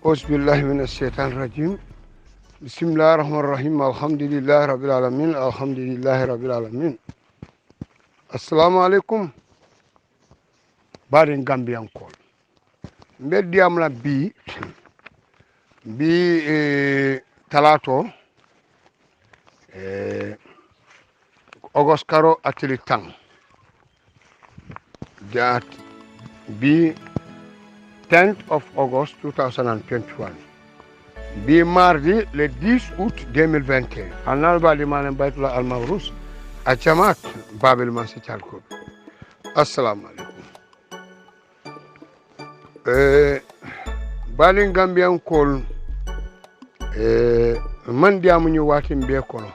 أعوذ بالله من الشيطان الرجيم بسم الله الرحمن الرحيم الحمد لله رب العالمين الحمد لله رب العالمين السلام عليكم بارين غامبيان كول مبدي املا بي تلاتو August Karo atili tang that be 10th of August 2021 be mardi le 10 août 2021 anal bali manem baytula al mawrus a jamaat babil man si calko assalamu alaikum bali gambian kol man diamu ñu wati mbe kono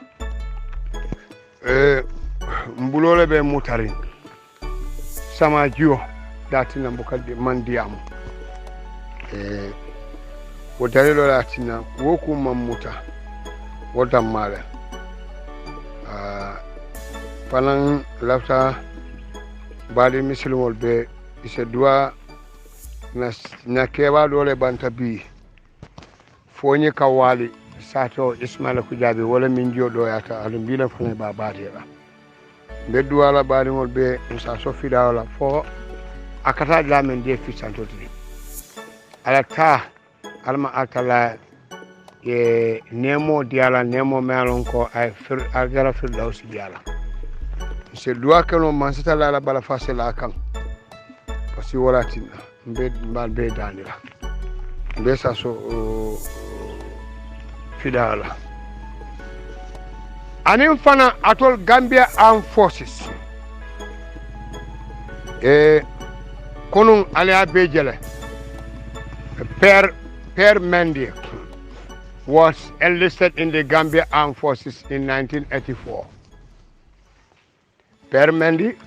mbulole be mutarin sama jiyo datina mbukadi man diamu wo dalilo latina woku mamuta wota male fanan lafta bali misilmol be ise dua na kewa dole banta bi fonyi kawali sato ismaila kujabi wala min jodo yata adum bila fane ba baatela be duwala bali mol be musa so fidawla fo akata lamen de fi santoti ala ta alma atala nemo diala nemo melon ko ay fir agara fir dawsi diala se duwa kano man sita la bala fasela kan pasi wala tinna mbal be danira be sa so fidala anin fana atol Gambia Armed Forces konun ala be jele Per Mendy was enlisted in the Gambia Armed Forces in 1984. Per Mendy,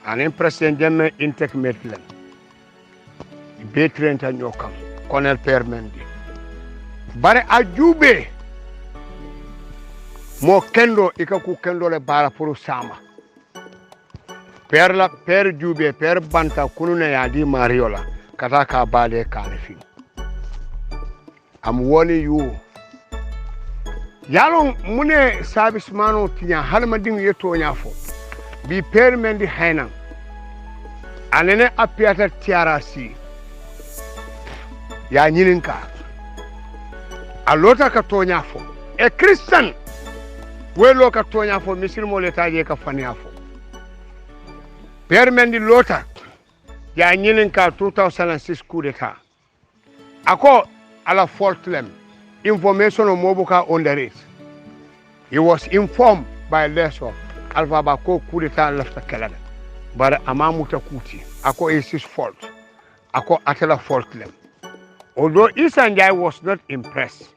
an president Jemme Intek Maitland, Betren Tanyokam, Colonel Per Mendy. Bare ajube mo kendo ikaku kendo le bara puru sama. Per jube, per banta kunune yadi mariola, kataka bale kanefi. I'm warning you. Yalong mune service mano tinya halmading yeto nyafo. Be Per Mendy haina. Anene apiata tiarasi. Ya nyilinka. Alota ka to nyafo. A Christian. We lo ka to nyafo misil mo letaje ka fani afo. Per Mendy lota. Ya nyilinka 2006 coup d'etat. Ako ala Fortlem, information on Mobuka under it. He was informed by Leso, Alpha Bako coup d'etat left the Canada. But Amamuta Kuti, Ako is his fault. Ako Atela Fortlem. Although Isanjai was not impressed,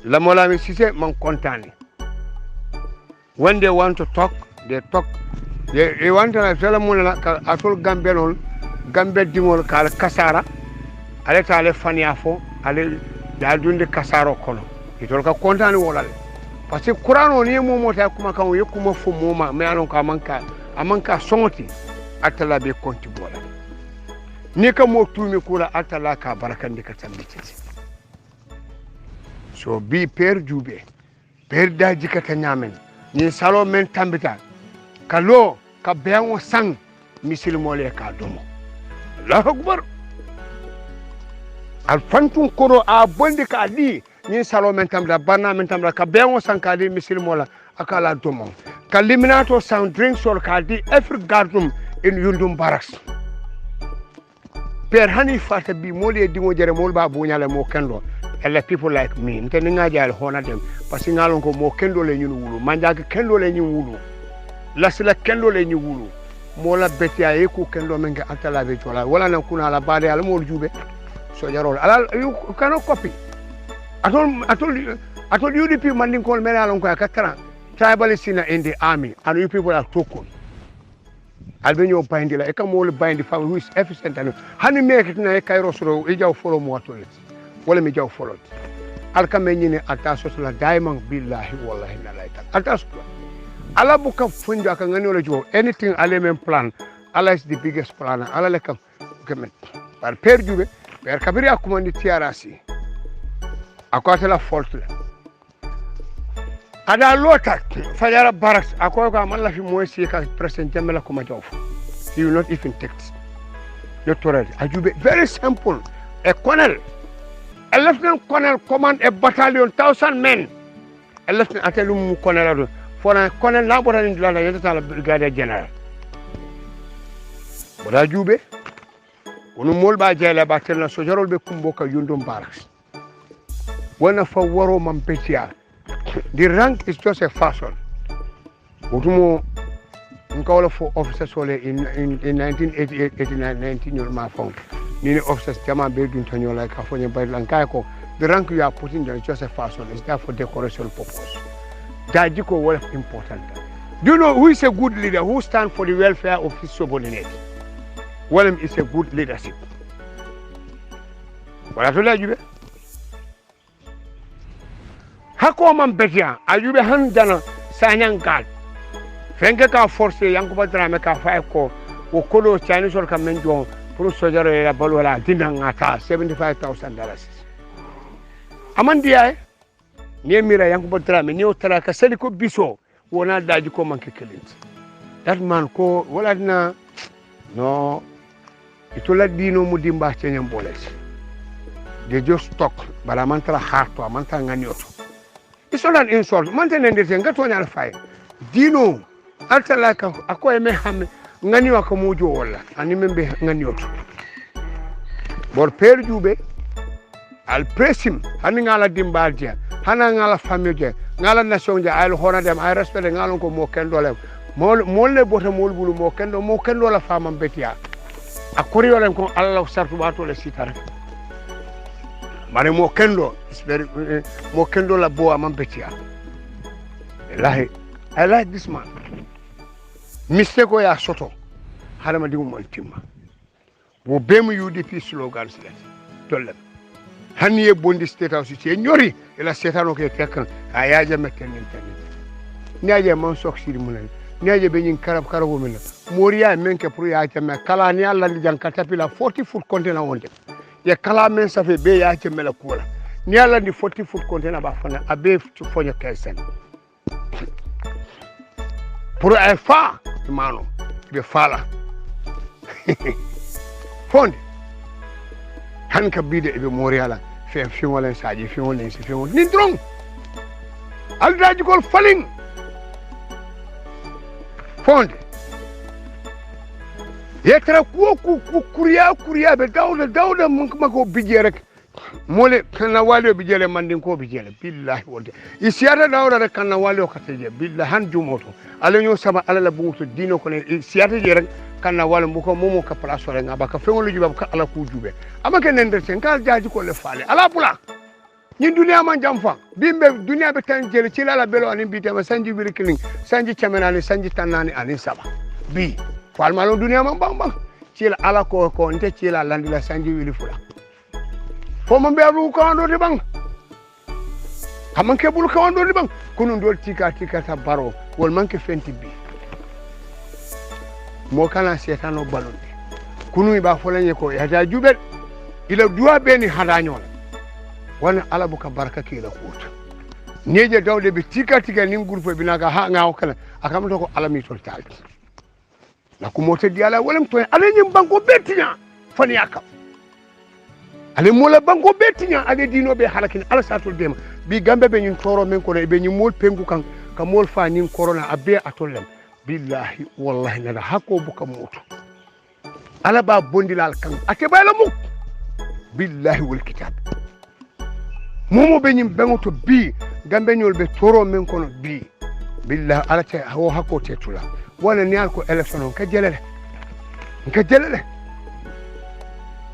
Lamola Misise Mankontani. When they want to talk, they talk. They want to tell Mola Atol Gambian, Gambia Dimol Kal Kasara. Ale ta ale faniafo ale da dunde kasaro kono itol ka kontani wolale parce que qur'ano ni mo mota kuma kan yekuma fo moma me alon ka amanka songoti atala be konti bola ni ka mo tumi kula atala ka barakandi ka tambiti so bi per jube per daji ka tanyamen ni salo men tambita kalo ka beango sang misil mole ka domo Allahu akbar al fantun koro a bondi ka di ni salo mentam da banna mentam da ka bengo sankadi misil mola akala domo ka liminato sound drinks or ka di every gardum in yundum barracks per hani fata bi mole di mo jere mol ba bunyale mo kendo and people like me nte nga jale hona dem parce ngalon ko mo kendo le nyunu wulu manja kendo le nyunu wulu lasila kendo le nyunu wulu mola betia e ku kendo menga atala be jola wala nan kuna la bade al mo jube so jarol alal you cannot copy atol UDP manding call mena alon ko akakara tribalists in the army and you people are token albenyo bindi la e kam wol bindi fa who is efficient and hani make it na e kayro soro e jaw follow mo toilet wala mi jaw follow al kam nyine ataso la diamond billahi wallahi na laita ataso ala buka funjo aka ngani wala jo anything element plan ala is the biggest plan ala le kam kemen par perjube per kabiri akumandi tiarasi akwata la fault la ada lota fajara barracks akoy ko amalla fi moysi ka president jamela ko ma jof he will not even text doctorate ajube very simple a colonel a lieutenant colonel command a battalion 1,000 men a lieutenant atelum colonel for a colonel na bota ni la yata brigadier general wala jube wono molba jela ba telna sojarol be kumboka yundum barracks wana fa waro mampetia. The rank is just a fashion. Utumo nkawala for officers in 1988, 89, 19 year my phone. Nini officers jama be dun tanyo like afonye by lankako. The rank you are putting there is just a fashion. It's there for decoration purpose. Dajiko was important. Do you know who is a good leader? Who stands for the welfare of his subordinate? Well, is a good leadership. What I told you. Hako man betia ayube han dana sanyangal fenke ka force yankuba drame ka fa ko o kodo chani sol kam menjo pour sojaro la balo la dinda ngata $75,000 amandiya ni mira yankuba drame ni o tara ka seli ko biso wona daji ko manke kelenti that man ko wala dina no itola dino mu dimba chenyam boles they just talk bala man tara harto man tara ngani oto. It's not an insult. Mountain and the Gatonia fire. Dino, after like a coy meham, Nania Comojo, and remember Naniot. But Per Jube, I'll press him, Haningala Dimbardia, Hanangala Familia, Nala Nasonja, I'll honor them, I respect Nalonco Mokendo, Mole Botamul Mokendo, Mokendo Farm and Betia. A courier and Allah Sartuato le Sitar. Mane Mokendo is very Mokendo la boa mampetia. I like this man. Mistake ya soto. Harama di multima. Wo bemu UDP slogans let. Tollem. Hani e bondi state house ci nyori e la setano ke tekkan ayaja metten internet. Niaje man sok siri munen. Niaje be nyin karab karago men. Moriya menke pour ya teme kala ni alla li jankatapila 40-foot container wonde. Ya kala men safe be ya ce mela kula ni ala ni 40-foot container ba fana abe ci fonya kaisen pour ay fa imano be fala fonde han ka bide be moriala fe fi wala saji fi wala ci fi wala ni drong al daji gol faling fonde yetra ku kuriya be dawda mun mako bije rek mole kana wali bijele mandin ko bijele billahi wolde isiyata dawda rek kana wali ko teje billahi han jumoto ala nyo sama ala la buntu dino ko ne isiyata je rek kana wali mbuko momo ka place rek abaka fengolu jubab ka ala ku jube amake nender sen kal jaaji ko le faale ala pula ñin duniya man jamfa bimbe duniya be tan jele ci la belo ani bitema sanji bir killing sanji chamenani sanji tanani ani saba bi falmalo duniya man bang cila ala ko nte cila landila sanji wili fula fo mo beru ko ando de bang hamanke bul ko ando de bang kunu dol tika ta baro wol manke fenti bi mo kana setano balonde kunu ba folanye ko yata jubet ila duwa beni hadanyo wana ala buka baraka kila kuta neje dawde be tika nin groupe binaga ha ngaaw kala akamto ko alami tol talti la ko mote diala walam to ale nyim banko betinya fani yakam ale mola banko betinya ale dino be halakin ala satul dema bi gambe be nyun toro men ko be nyum mol pengu kan ka mol fa nin corona abe atollem billahi wallahi la hakko buka moto ala ba bondilal kan ate bayla mu billahi wal kitab momo be nyim bengoto bi gambe nyol be toro men ko bi billahi ala te ho hakko tetula wala ni alko elephant ka jelele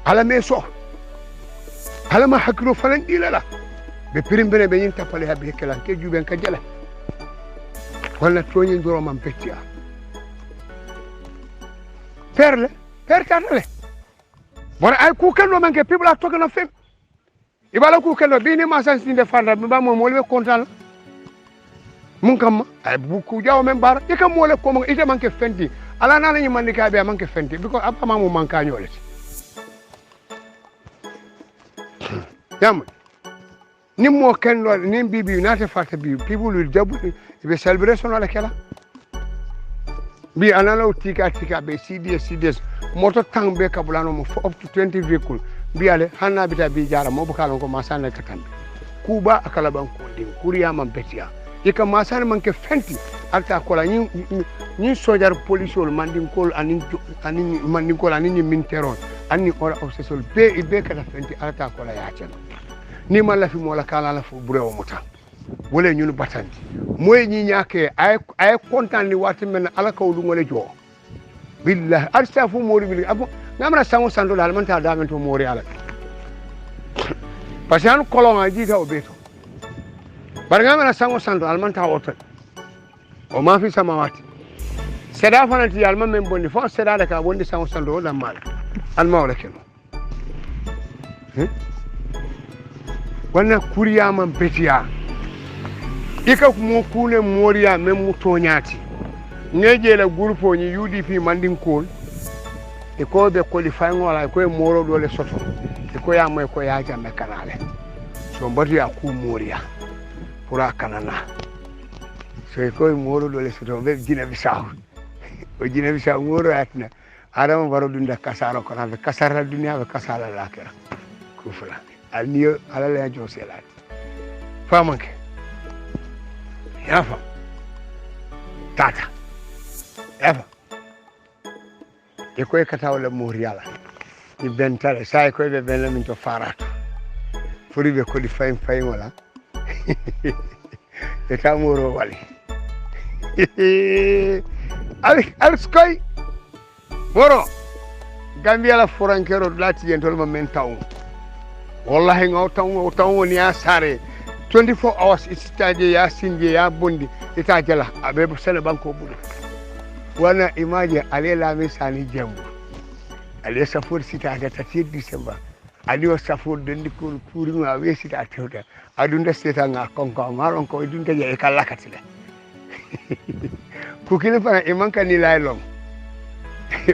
ala meso ala ma hakilo falan dilala be primbene be yin tapale ha be kala ke juben ka jele wala toñi ndoro mam petia perle pertatale bora ay ku kendo man ke pibla to kana fem ibala ku kendo bi ni ma sans de fanda ba mo le kontal mun kam ay buku jaw men bar e kam mole ko mo ite manke fenti ala na lañu man ka be manke fenti biko abama mo manka ñolati yam ni mo ken lo ni bibi na te fata bi people will jabu be celebration wala kala bi anala tika be CDS moto tang be kabulano mo up to 20 vehicle bi ale hanna bita bi jara mo bukalo ko masana katambe kuba akala ban ko din kuriya man betia ika masana man ke fenti alta kola ni sojar police ol mandin kol anin mandin kol anin min terror anni ora obsesol be kala fenti alta kola ya cen ni man la fi mo la kala la fu burewo muta wala ñun batandi moy ñi ñake ay content ni wati men ala ko lu ngone jo billahi arstafu mori bil abu namra sango sando dal man ta damen to mori ala parce que an kolon a jita o beto bar ngamra sango sando al man ta woto o ma fi samawati seda fanati al man men bonni fo seda da ka bonni sango sando wala mal al mawla keno wana kuriya man betiya ika mo kune moriya men mutoñati ngeje la groupe ni UDP mandin kol e ko be qualify ngola ko e moro dole soto e ko ya moy ko ya jambe kanale so mbati ya ku moriya pura kanana so e ko e moro dole soto be Guinea Bissau o Guinea Bissau moro atna adam waro dunda kasaro ko na be kasara dunya be kasara lakira kufra alniyo alala ya joselat famanke yafa tata yafa e koy kata wala moriala ni bentale say koy be ben min to faratu furi be ko di fay wala e ta moro wali al skoy moro Gambia la forankero lati yentol ma men taw wallahi ngaw taw woni ya sare 24 hours istade ya sinje ya bondi ita jala abe sele banko budu wana imaje ale la misani jambu ale safur sita da 30 December ali o safur dendi ko kuri ma we sita tewda adunda seta nga konko maron ko dunta je kala katile ku kile fa imanka ni lay long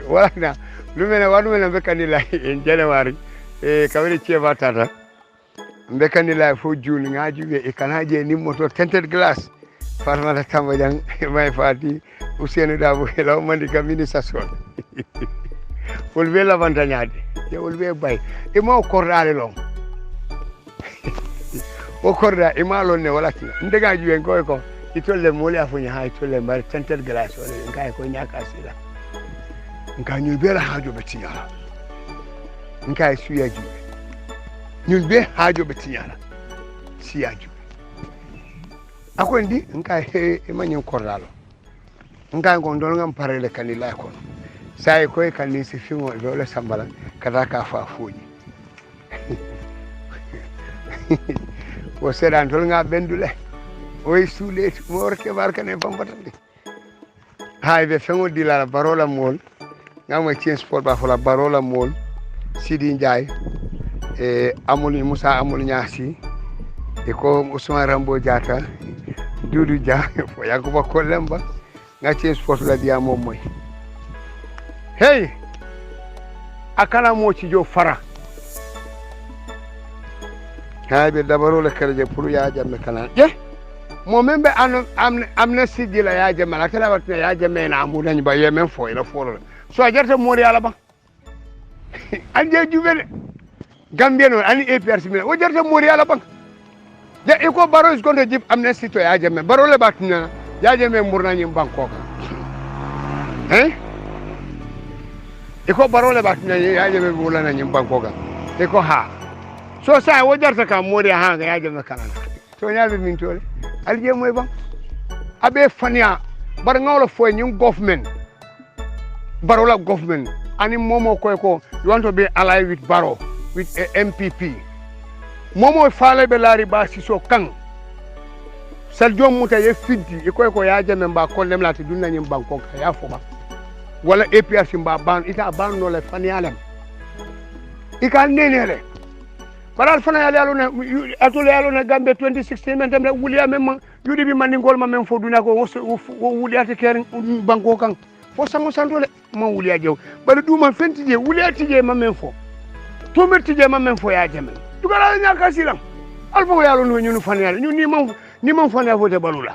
wala na lumena wadu mena be kanila en January kawri cheva tata mbe kanila fo juni ngaji e kanaje ni moto tinted glass farma la tambajang may fati Ousseynou Dabo helaw mandi kamini sason wolbe la vantañade e wolbe bay e ma kordale long o korda e ma lonne wala ndega juwen ko itolle moli afunya ha itolle mar tinted glass wala ngai ko nyaka sila nka nyubela hajo betinyala nka suya ju nyulbe hajo betinyala siya ju akondi nka e manyen kordalo nka ngondol ngam parele kanila ko sai ko kan si fimo e wala sambala kada ka fa fuji o sedan tol nga bendule o sule mo reke barka ne bambatande hay be fengo dilala barola mol ngam ci sport ba fola barola mol Sidi Ndiaye amul Moussa amul Niassi e ko Ousmane Rambo Diatta Doudou Dia fo yakuba Kolemba nga ci sport la dia mom moy hey akala mo ci jo fara haybe dabaro la kala je pour ya jamme kana je mo membe amna sidi la ya jamme la kala watna ya jamme na amu dañ ba yemen fo ila fo so jarta mori ala ba anje jubele Gambia no ani APRC mi o jarta mori ala ba je iko baro is gondo jip amnesty to ya jamme baro le batna ya jamme murna nyim banko ka iko baro le batna ya jamme murna nyim banko ka iko ha so sai o jarta ka mori ha ga ya jamme kana to nyaabe min tole alje moy ba abe fania bar ngawlo fo nyim government Barola government ani momo ko you want to be allied with Baro with MPP momo faale be lari ba siso kan sal jom muta ye fiddi e ko ya jame mba ko lem lati dunna nyim banko ka ya foba wala APRC mba ban ita ban no le fanialem ika nenele baral faniale aluna atule aluna Gambia 2016 men tamre wuliya mem yudi bi maningol ma mem fo duna ko wo wuliati keren banko kan fo sango sandole ma wuliya jew bari duma fenti je wuliya tije ma men fo to merti je ma men fo ya jame tukala nya kasilam alfo yalo no nyunu fanyal ñu ni man fanya fote balula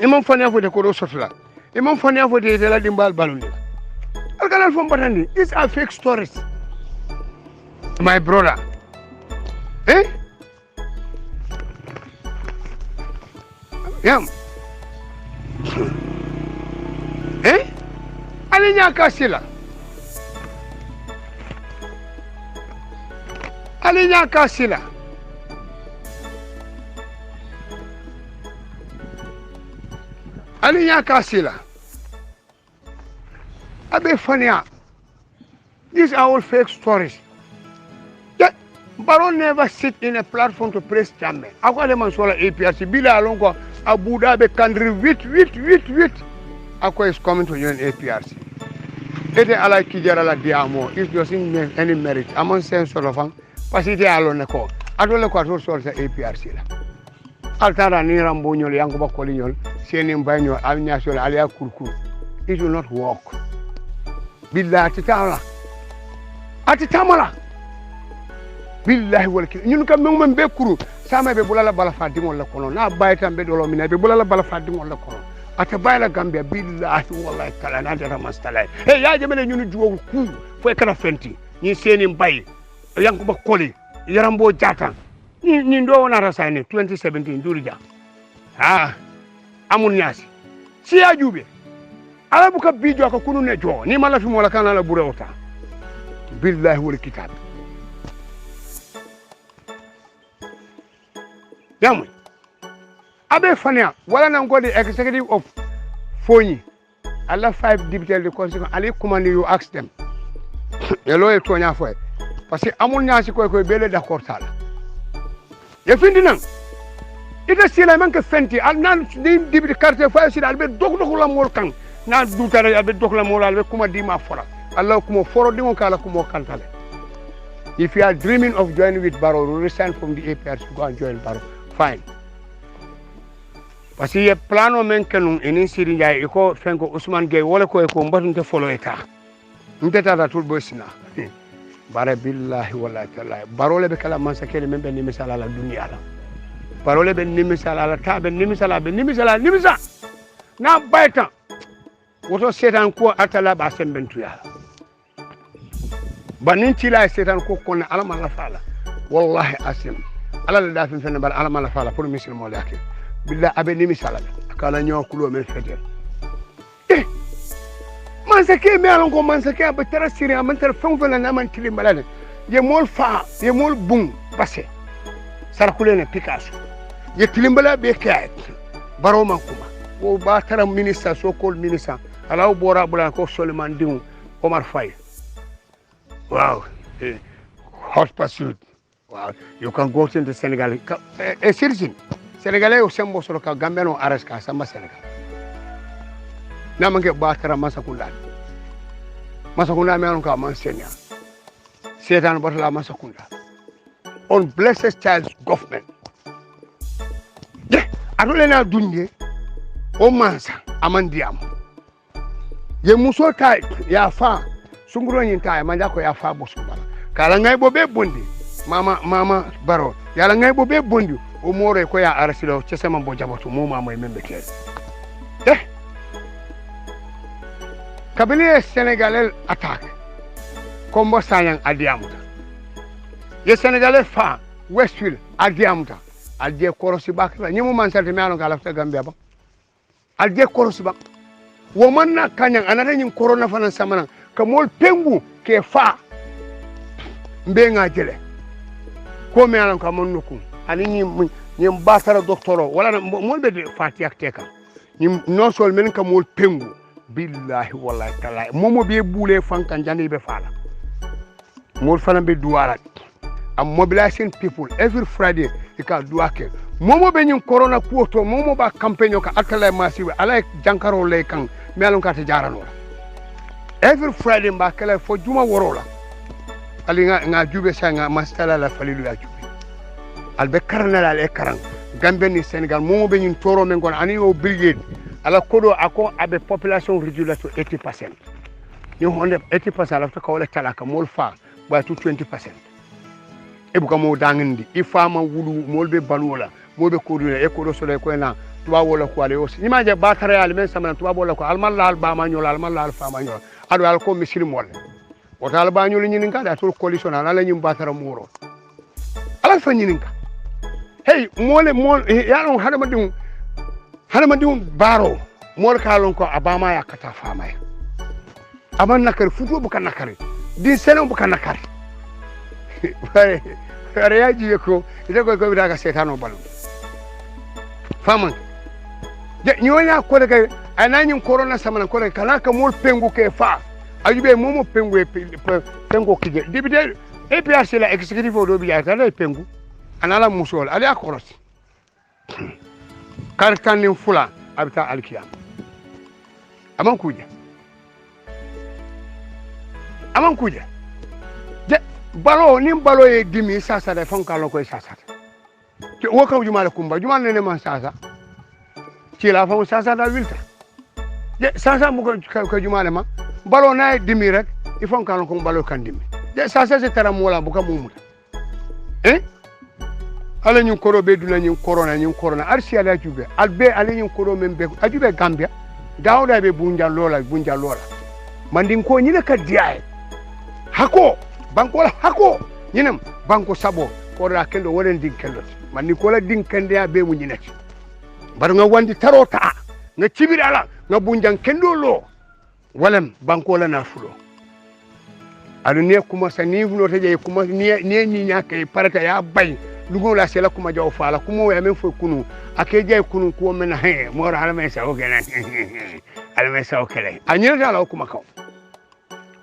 imam fanya fote ko do sotla imam fanya fote de la dimbal baluni alkanal fo batandi it's a fake stories my brother yam alinya kasila abe fania these are all fake stories. Baron never sit in a platform to press chairman. Akwale mansola APRC bila alongo Abu Dhabi country with Akwa is coming to join APRC. Ede ala kijara la diamo it doesn't any merit among sense sort of pasite alone ko adole ko to sort APRC la altara ni rambo nyol yango bakoli nyol seni mbaño alnyasol alia kurkur it will not work billahi ta'ala atitamala billahi wal kin ñun kam mom be kuru sama be bulala bala fa dingol la kono na baytam be dolo mina be bulala bala fa dingol la kono ata bayla Gambia billahi wallahi kala na dara mastala hey ya jemele ñun juwo ku fo kala fenti ñi seni mbay yanko ba koli yarambo jata ni ndo wona rasane 2017 durija amun nyasi si ya jube ala buka bijo ko kunu ne jo ni mala fi mo la kana la burewta billahi wal kitab yamu abe fania wala na ngodi executive of Fonyi alla 5 deputy de conseil ali command you ask them yelo e tonya fo parce que amul nyasi koy bele d'accord sala ye findi nan ita sila man ke fenti al nan di deputy quartier fa sila albe dog la mol kan na dutare albe dog la mol albe kuma di ma fora allah kuma foro di mo kala kuma kantale if you are dreaming of joining with Barrow resign from the APRC go and join Barrow fine parce que plano men kanu enen siri njaay ko fenko Ousmane Gueye wala ko mbatunte folo eta ndeta da tul bosina bare billahi wallahi taala barole be kala man sakele men ben misala la dunya la barole ben misala la ta ben misala na bayta woto setan ko atala ba sembentu ya banin tila setan ko kon alama la fala wallahi asim ala la dafin fen bar alama la fala pour misil mo laki billahi abe misala kala nyo kulo men fete man sake me alon ko man sake ba tara siri am tara fon fon na man tilim balade ye mol bung basse sarakule ne Picasso ye tilim bala be kay baro man kuma wo ba tara ministre so kol ministre ala bora bula ko Soliman Dimu Omar Faye wow hot pursuit wow you can go to the Senegal citizen Senegalais o sembo so ka Gambia no araska samba Senegal na manke batara masakunda me anon ka man senya setan batala masakunda on blessed child's government adole na dunje o mansa amandiam ye muso tay ya fa sunguro nyin tay manja ko ya fa bosumbala kala ngay bo be bondi mama baro yala ngay bo be bondi o more ko ya arasilo ci sama bo jabatu mo mama membe tel kabili Sénégalais attaque Kombo Sanyang adiamuta ye Sénégalais fa Westfield adiamuta alje korosi bakla nyimu man salte me alon lafta Gambia ba alje korosi bak wo man na kanyang anata nyin corona fana samana ka mol pengu ke fa mbenga jele ko me alon ka mon nukum ani nyim batara doktoro wala mol be fati ak teka nyim non sol men ka mol pengu billahi wallahi taala momo be boule fankan jande be fala mol fana be duwala am mobilizing people every Friday ika duake momo be nyin corona kuoto momo ba campaign ka atala masibe ala jankaro le kan melon ka ta jarano every Friday ba kala fo juma worola ali nga jube sa nga mastala la falilu ya jube albe karnala le karan Gambia ni Senegal momo be nyin toro men gon ani o brigade ala kodo ako abe population réduite to 80%. You 80% ala to kawala talaka mol fa by to 20%. e buka mo dangindi i fama wulu molbe balula molbe kodula e ko do so le ko na tuba wala ko ale osi ima je batare al men samana tuba wala ko almalla al ba ma nyola almalla al fama nyola ado al ko misiri mol o tal ba nyoli nyinin ka da tol coalition ala la nyim batara muro ala fa nyinin ka hey mole mol ya non hadama dum baro mol kalon ko abama ya kata fama ya aman nakar futu bu kan nakari din sene bu kan nakari bare ya ji ko ida ko bi daga setano balu faman je nyonya ko daga ananyin corona samana ko daga kala ka mol pengu ke fa ayube momo pengu e pengu kije dibide APRC la executive do bi ya tala pengu anala musol ali akoros karkanin fula abita alkiyam aman kuje je balo ni balo e dimi sasa da fon kala ko sasa ke wo ka juma la kumba juma ne man sasa ci la fon sasa da wilta je sasa mu ko juma le ma balo na dimi rek il fon kala ko balo kan dimi je sasa se tara mo la bu ka mumuta ala ñun koro be dula ñun corona arsi ala jube albe ala ñun koro men be ajube Gambia dawda be bunja lola mandin ko ñina ka diaye hako banko la hako ñinam banko sabo ko da kendo wolen din kendo mandin ko la din kende ya be mu ñinati bar nga wandi tarota nga cibir ala nga bunjan kendo lo walam banko la na fulo alu ne kuma sa ni vulo teje kuma ni ñaka parata ya bay lugo la sela kuma jaw fala kuma ya men fo kunu ake jay kunu ko men he mo ra ala men sa o gena ala men sa o kele anyira dala kuma kaw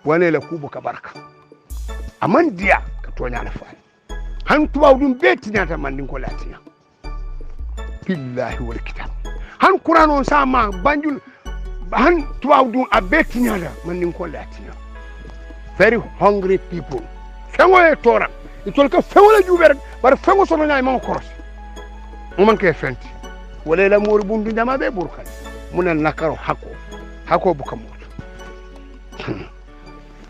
wane la kubu ka barka aman dia ka tonya la fal han tuwa dum beti nyata man din ko latiya billahi wal kitab han qur'an sama banjul han tuwa dum abeti nyata man din ko latiya very hungry people fengo e tora itol ka fewla juber bar fengo sono nyaay ma koros mo man ke fenti wala la mor bundu dama be burkan munan nakaro hako buka moto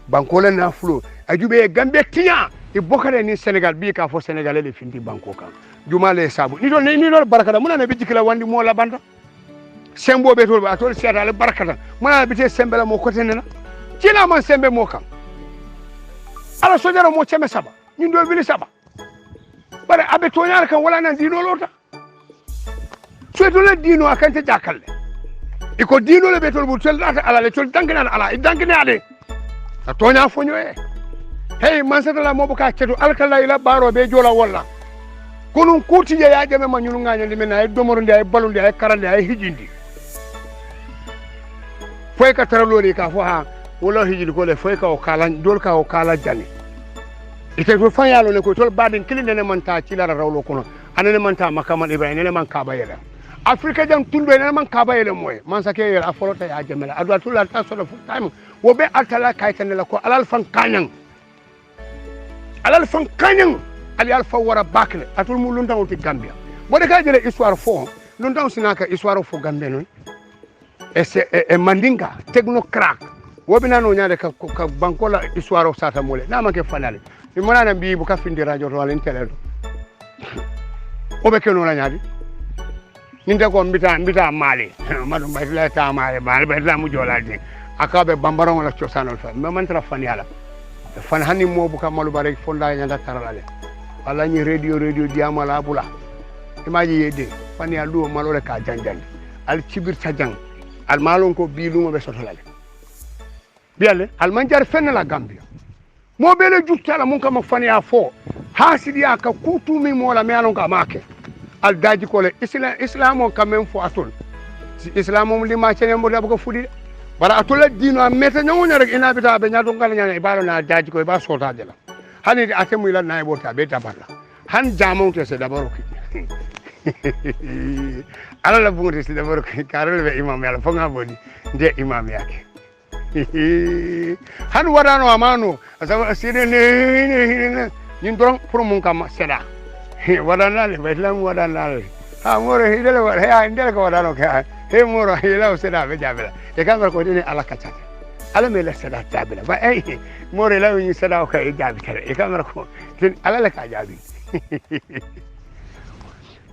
banko la na flo ajube Gambia tinya e bokale ni Senegal bi ka fo Senegal le finti banko kan juma le sabu ni do barakada munan be jikila wandi mo la banda sembo be tol ba tol siata le barakada munan be te sembela mo ko tenena cina man sembe mo kan ala sojaro mo cheme saba ñun do wili saba bare abe toñar kan wala nan dino lota soto le dino akante jakalle iko dino le betol bu tel data ala le tol dangana ala dangana ade a toña fonyo e hey man sata la mo buka ceto alkala ila baro be jola walla kunun kuti je ya jame ma ñunu ngañandi men ay domoro ndi ay balundi ay karande ay hijindi foy ka taralori ka fo ha wala hijil ko le foy ka o kala dol ka o kala jani ite ko fanyalo ne ko tol badin kilinde ne man ta ci la rawlo kono anene man ta makaman ibrahim ne man ka bayela afrika jam tundo ne man ka bayela moy man sake yel a folota ya jamela adu tulla ta so fu time wo be altala kaytane la ko alal fan kanyang ali alfa wara bakle atul mu lunta wonti Gambia bo de ka jele histoire fo lunta sinaka histoire fo Gambia non e mandinga technocrat wobina no nyaade ka banko la histoire sata mole na ma ke fanale mi monana bi bu ka findi radio to wala tele obe ke no la nyaadi ninde ko mbita mali madu bay la ta mali bay la mu jolade akabe bambaron la ciosanol fa me man tra fan yala fan hanni mo bu ka malu bare fonda nyanda taralale wala ni radio diamala bula imaji yede fan ya do malore ka janjandi al cibir tajang al malon ko bi lumo be sotolale biale al manjar fenna la Gambia mo bele juttala mun kama fania fo hasidi aka kutumi mola me alon ka make al daji ko le islamo quand même fo atol si islamo li ma cene mo ko fudi bara atol dino ameta nyonya rek ina bita be nyaado ngal nyanya ibalo na daji ko ba sota de la hani atemu ila na ibota be tabarla han jamonte se dabaro ki ala la bungote se dabaro ki karol be imam yalla fo ngabodi de imam yake han wadano amano asa sire ne ñin doron pour mun kam seda wadana le betlam wadana le ha moro hidele wala ha ndele ko wadano ka he moro hila seda be jabela e kan ko dine ala kacata ala me la sada tabila ba ay more la ni sada ko e jabi tere e kamera ko tin ala la ka jabi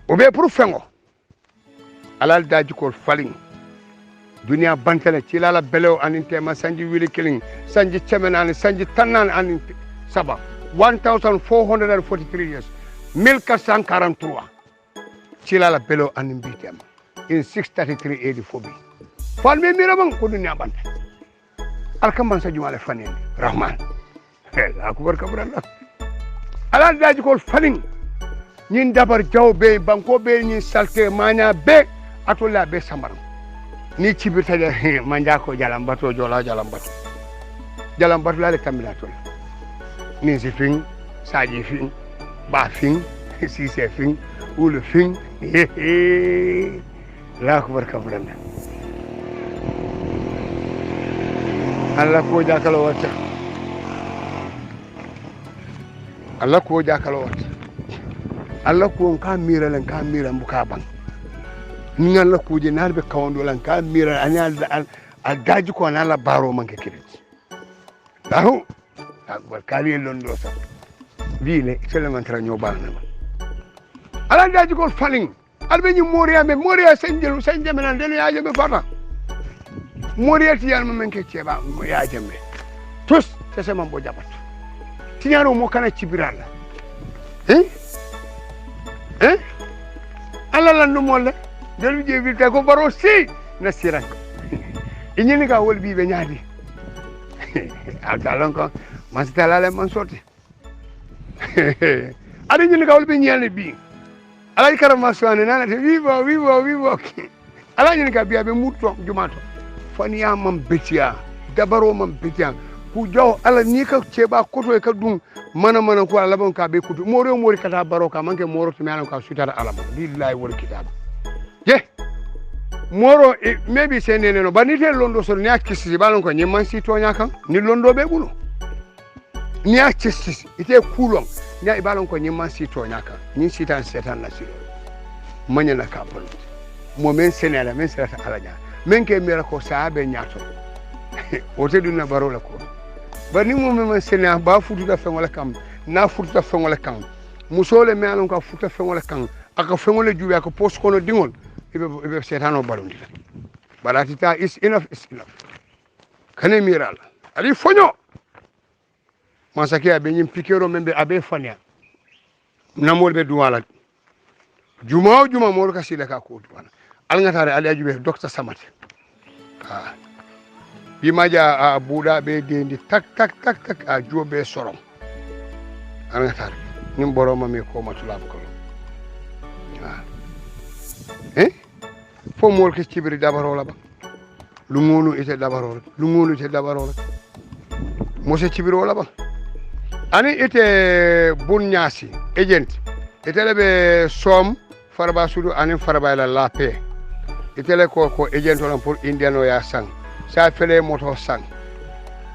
o be pour fengo ala daji ko falin duniya bantale ci la belew aninte ma sanji wili killing sanji chemenan sanji tanan anin saba 1443 years 1443 ci la belew anin bitem in 633 84 bi fal me mira bang ko duniya bantale alkamban sa jumale fanen rahman akbar kabralla ala daji ko falin ñin dabar jawbe banko be ñin salte manya be atola be samaram ni cibirta de manja ko jalambato jola jalambato la le kamila tol ni si fin saji fin ba fin si se fin ulu fin la akbar kabralla Allah ko jakalo wata Allah ko jakalo wata Allah ko ka mira mbuka ban ni ngalla ko je narbe kawndo lan ka mira ani al daji ko na la baro man ke kiriti dahu akbar kali londo sa bile seleman tra nyobana ala daji ko falling albe ni moria senjel nan den yaaje be fata moria ti yalma men ke ceba yaaje me tus tese man bo jabat tinyaro mo kana cibirala ala la no molle delu je vilta ko baro si nasiran inyini ka wol bi be nyaadi altalon ko masitala le man sorti ari nyini ka wol be nyaani bi ala karama suwane nana te vivo ala nyini ka biya be mutto jumato fani ya man betiya dabaro man betiya ku jaw ala ni ka ceba koto e ka dum mana ko ala bon ka be kutu mori kata baro ka manke moro to miano ka sutara ala billahi wal kitab je moro maybe senene no banite londo so ni akisi balon ko nyimman si to nyaka ni londo be bulo ni akisi ite kulon ni balon ko nyimman si to nyaka ni sitan setan na silo manya na ka polo mo men senela men serata ala nya men ke mera ko saabe nyaato o te dunna baro la ko bani mo men senela ba futu da fen wala kam na futu da fen wala kam musole me alon ka futu fen wala kam aka fen wala juwe aka post kono dingol ibe setano balundi balatita is enough kane miral ali fonyo masaki abe nyim pikero membe abe fania namol be duwala juma mol ka sile ka ko duwana al ngatare ali ajube docteur samat bi maja a buda be dendi tak a jobe sorom al ngatare nim boroma me ko matula ko fo mol ke cibiri dabaro la ba lu ngonu ite dabaro mo se cibiri wala ba ani ite bunnyasi agent ite lebe som farba sudu ani farba la paix ite le ko agent on pour indiano ya sang sa fele moto sang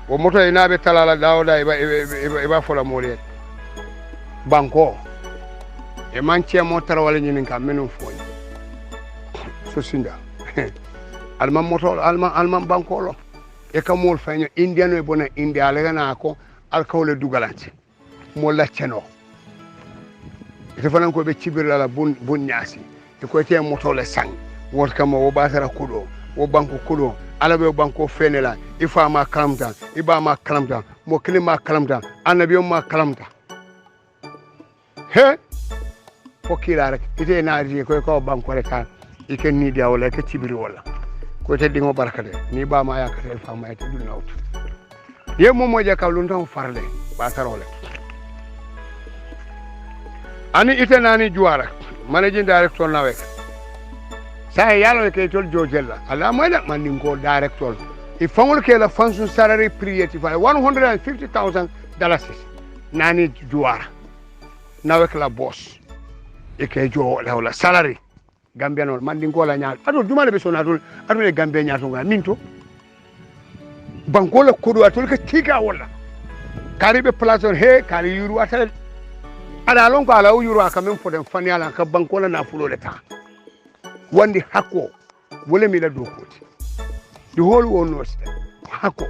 o moto ina be talala dawda iba fola mole banko e manche mo tara wala nyinin kam menum fo so sinda alman moto alman bankolo e ka mol fanya indiano e bona india le na ko alkawle dugalante mo lacceno e fanan ko be cibirla bun nyasi e ko te moto le sang wot kam o basara kudo o banko kudo ala be banko fenela ifa ma kalamta iba ma kalamta mo klima kalamta annabi ma kalamta he fokira rek ite naari ko banko le ka iken ni dia wala ke cibiri wala ko te dingo barakade ni ba ma yakate fa ma ite dun nawt ye mo moja ka lu ndam farle ba tarole ani ite nani juara managing director nawe sa yalo ke tol jojella ala moja mandingo director e fangol ke la function salary priority fa $150,000 nani juara nawe la boss e ke jo la salary Gambia non mandingo la nyaal adul dumale be sonatul adul Gambia nyaato nga minto banko la kodo atul ka tika wala karibe platon he kari yuru atal ada lon ko ala yuru aka men foden faniala ka banko la na fulo leta wandi hakko wala mi la dokoti the whole world knows that hakko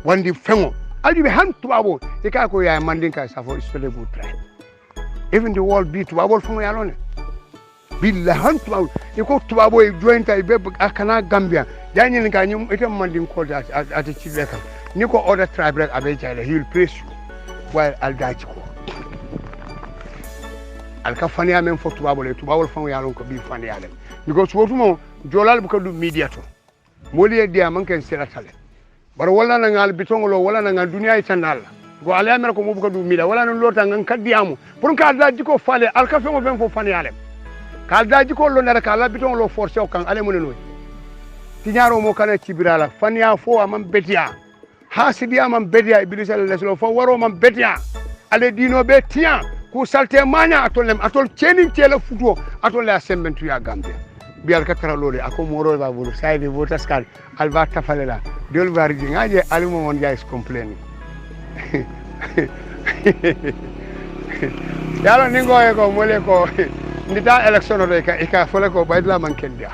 wandi fengo ajuɓe han tubabo e ka ko ya mandinka safo spele bu try even the world beat tubabo fengo yalone billa han tubabo e ko tubabo e jointa e be akana Gambia jani ka nyum ite mandin ko at chile kan ni ko other tribe rek abe jale he will praise you while al daji ko al ka fani amen fo tubabo le tubabo fengo yalon ko bi fani yalen because wotumo jolal bu ko du media to moli e dia man ken sera tale bar wala na ngal bitongolo wala na ngal dunia itanal go ala amer ko mo bu ko du media wala no lota ngan kadiamu pour ka daji ko fale al ka fengo ben fo fani yalen ka daji ko lo nera ka la bitongolo force o kan ale muneno tiñaro mo kana cibirala faniya fo amam betiya hasidiya amam betiya iblis leslo fo waro amam betiya ale dino be tiya ku salte manya atol cenin cela futo atol la sembentu ya Gambia bial ka tara lole ako moro ba bulu sayde vota skal alba tafalela dol barji ngaje alimo mon guys complaining yalo ningo e ko mole ko ndita election do ka fole ko baydla man kendia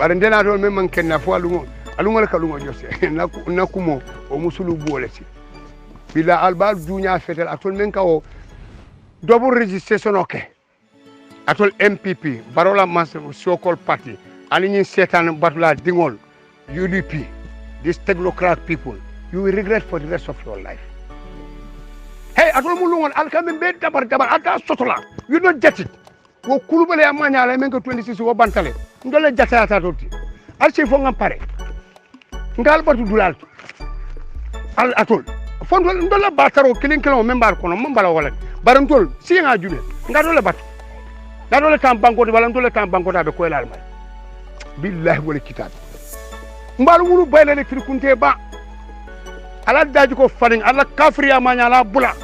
bare ndena do men man kenna fo alungo ka lungo jose nakumo o musulu boleti bila alba dunya fetel atol men ka o double registration okay atol MPP barola mas so-called party ani setan batula dingol UDP these technocrat people you will regret for the rest of your life hey atol mulungon alkamen be dabar ata sotola you don't get it wo kulubale amanya la men ko 26 wo bantale ndole jatata toti al ci fo ngam pare ngal batu dulal al atol fo ndole bataro kilin kilon membar kono mambala wala barantol si nga jume ngadole batu ngadole tam banko de balantole tam banko ta be ko elal may billahi wal kitab mbal wulu bayle le trikunte ba ala daji ko faring ala kafri amanya la bula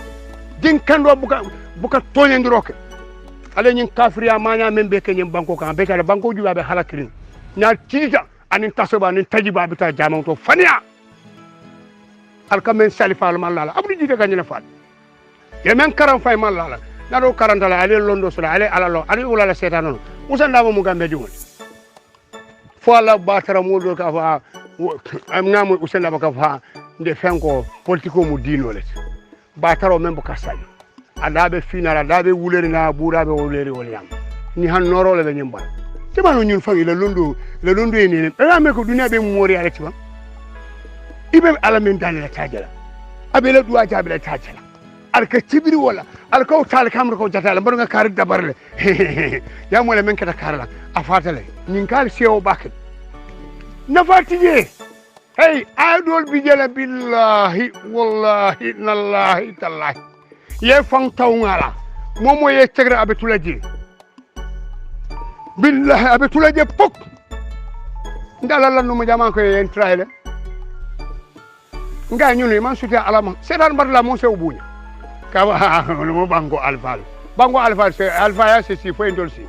din kando buka toñendiroke ale nyin kafriya manya membe ke nyim banko kan be kala banko juba be halakirin nya tija anin tasoba anin tajiba bita jamon to fania al kamen salifa al malala abdu jide kan nyina fal yemen karam fay malala na do karantala ale londo sula ale alalo ali ulala setano musanda mo gambe jumul fo ala batara mo do ka fa am ngamu usanda ba ka fa nde fenko politiko mu dinole bataro membo kasayo adabe finala adabe wuleri na burabe wuleri wolyam ni han norole be nyimba te banu ñun fa le londo ni ala me ko dunia be mori ala tiba ibe ala men dalila tajala abe le duwa jabe le tajala al ka tibiri wala al ka tal kamr ko jatala mbar nga kar dabarle ya mo le men kata karala afatale ñin kal sewo baket nafatije hey adol bijela billahi wallahi nallahi tallahi ye fang taw ngala momo ye tegre abetulaje billahi abetulaje pok ndala lan no jama ko en traile nga ñuni man suti alama sedan bar la mo sew buña ka mo bango alfal se alfa ya se si fo ndol si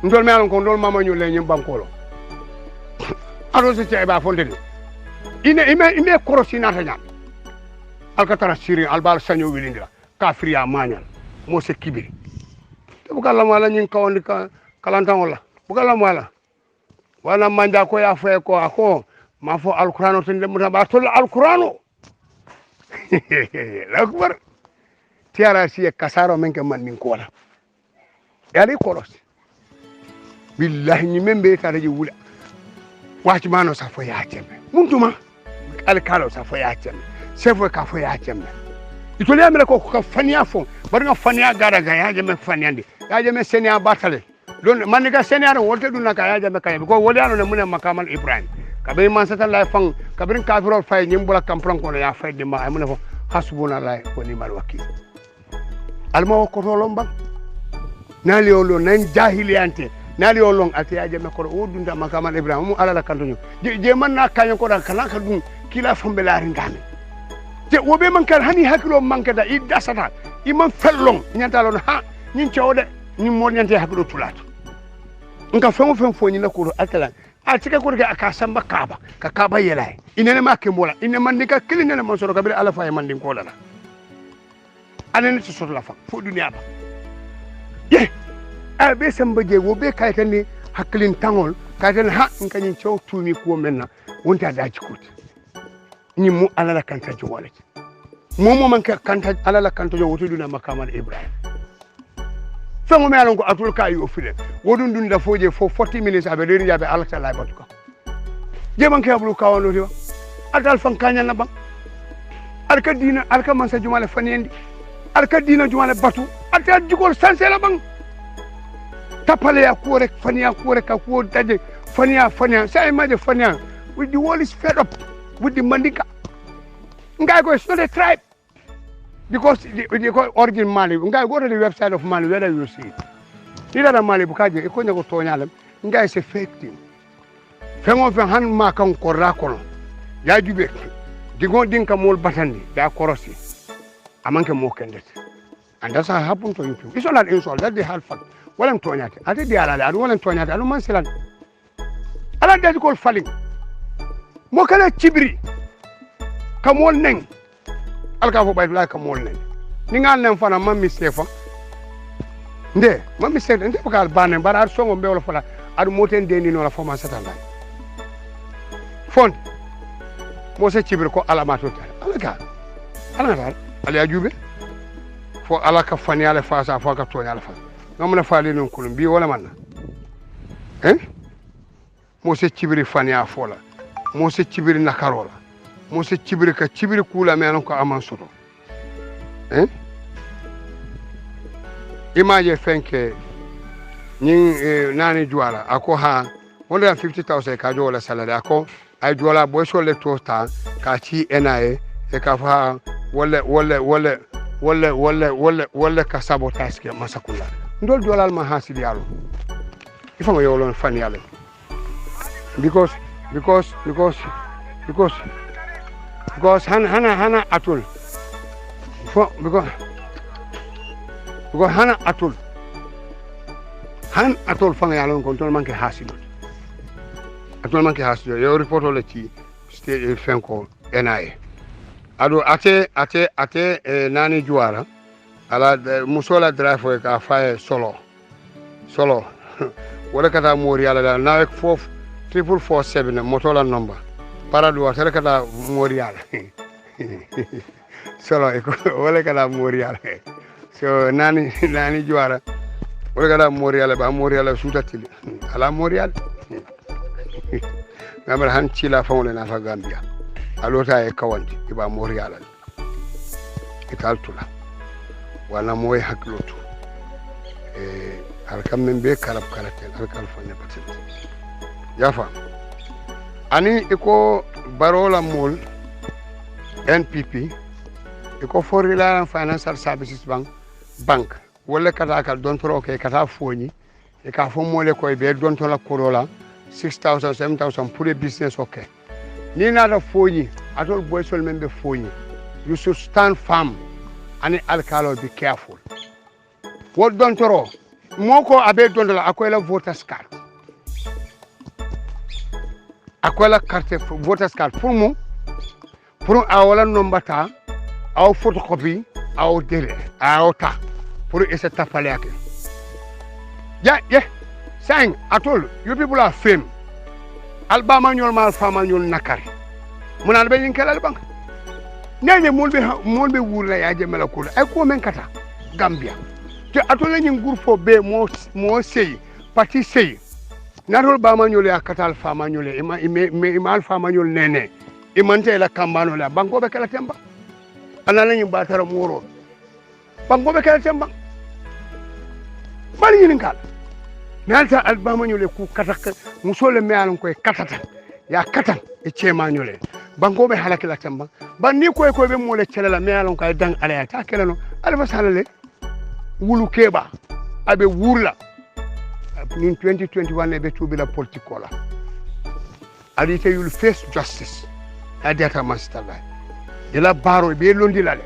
ndol me alon ko ndol mama ñu le ñim bankolo aro se ci ba fonde ime korosina ta ñam alkatara siri albal sanyo wilindira kafriya mañal mo se kibiri te bukala mala nyin kawndi kalantan wala bukala mala wala manja ko ya fe ko ako ma fo alqur'ano tan dem ba tol alqur'ano lakbar tiara si kasaro men ke man nin ko wala yali kolos billahi ni membe tare ji wula wati mano sa fo ya teme muntuma alkalo sa fo ya teme sefo ka fo ya teme itoli amele ko ka fania fo bar nga fania gara ga yaje me faniande yaje me senia batale don man ga senia ro wolte dun ka yaje me kay ko woli anu ne mun makamal ibrahim ka be man sata lay fang ka bin kafiro fay nyim bula kampron ko ya fay de ma ay mun fo hasbuna lay ko ni mal wakil alma ko to lomba nali olo nan jahiliyante nali olo ati yaje me ko o dunda makamal ibrahim mu ala la kanto je man na kanyo ko da kala ka dun kila fambe la ringame te wobe man kan hani hakilo manka da idda sata iman fellon nyantalon ha nyin cewde ni mo nyante hakilo tulato nka fengo fo ni la ko atala a tika ko ga ka samba kaba ka kaba yelay inene ma ke mola inene man dika kilinene man soro kabir ala fay man din ko dala anene to soro la fa fo dunia ba ye a be samba je wobe kaytan ni hakilin tangol kaytan ha nka nyin cew tumi ko menna wonta daji kuti ni mu ala la kanta jowale mo man ka kanta ala la kanta jowoto duna makamal ibrahim fengo me alon ko atul ka yo file wodun dun da foje fo 40 minutes abe leri jabe ala ta lay batuka je man ka bulu kawano diwa atal fan kanya na bang alka dina alka man sa jumale fanendi alka dina jumale batu atal jigol sansela bang tapale ya ko rek fania ko rek ko tade fania sa imaje fania with the world is fed up with the mandinka ngai go it's not a tribe because the origin Mali ngai go to the website of Mali where you see it ila Mali bukaje iko nyako tonyale ngai is a fake thing fengo fe han ma kan ko rakono ya jube digo dinka mol batandi da korosi amanke mo kendet and that's how happened to you people. It's not an insult that they have fact wala tonyate ate di ala adu wala tonyate adu man silan ala da ko falling mo kala cibri kamol neng alka fo bayla kamol neng ni ngal nem fana mammi sefa nde mammi sefa nde bakal banen bara ar songo bewlo fala adu moten deni no la foma satanda fond mo se cibri ko ala matota ala ala ajube fo ala ka fani ala fasa fo ka tonya ala fa ngamna faali non kulum bi wala man mo se cibri fani a fola mo se cibiri nakarola mo se cibiri ka cibiri kula menon ko aman soto imaje fenke nyin nani juala ako ha 150,000 ka jola salary ako ay jola boy so le tosta ka ci NIA e ka fa wala ka sabotage ke masakula ndol jolal ma hasidi yalo ifamo yolon fan yalo because hana atul because hana atul fanga yalon ko tol manke hasido yo report le ci state fenko NIA ado ate nani juara ala musola drive ka fa solo wala kata mori ala la nawek fof 447 motola number para do tere kata mori ala solo eko wala kata mori ala so nani juara wala kata mori ala sutatili ala mori ala ngamra han cila fawle na fa Gambia alota e kawandi iba mori ala italtula wala moy haklotu alkam men be kalab karatel alkal fanne patel yafa ani iko barola mol NPP iko for reliance financial services bank wala kata kal don tro ke kata foni e ka fo mole ko be don to la korola 6,000 7,000 pour business okay ni na da foni atol boy sol men be foni you should stand firm and alkalo be careful what don tro moko abe don la akola voters card akola carte voters card pour awala nombata aw photocopy aw dele aw ta pour ese tapale ake yeah saying atol you people are fame albama nyol mal fama nyol nakari munal be yinkelal bank nene molbe wurla ya jemela ko ay ko men kata Gambia te atol nyin groupe be mo sey parti sey narol bama nyol ya katal fama nyol ima alfa ma nyol nene imante la kambano la banko be kala temba anana nyin batara moro banko be kala temba bari nyin kala nalta albama nyole ku kataka musole me alon koy katata ya katan e chema nyole banko be halakila temba ban ni koy be mole celela me alon koy dang ala ta kelano alfa salale wulu keba abe wurla in 2021 ebe to be la politikola adite you'll face justice adata master la de la baro be londi la le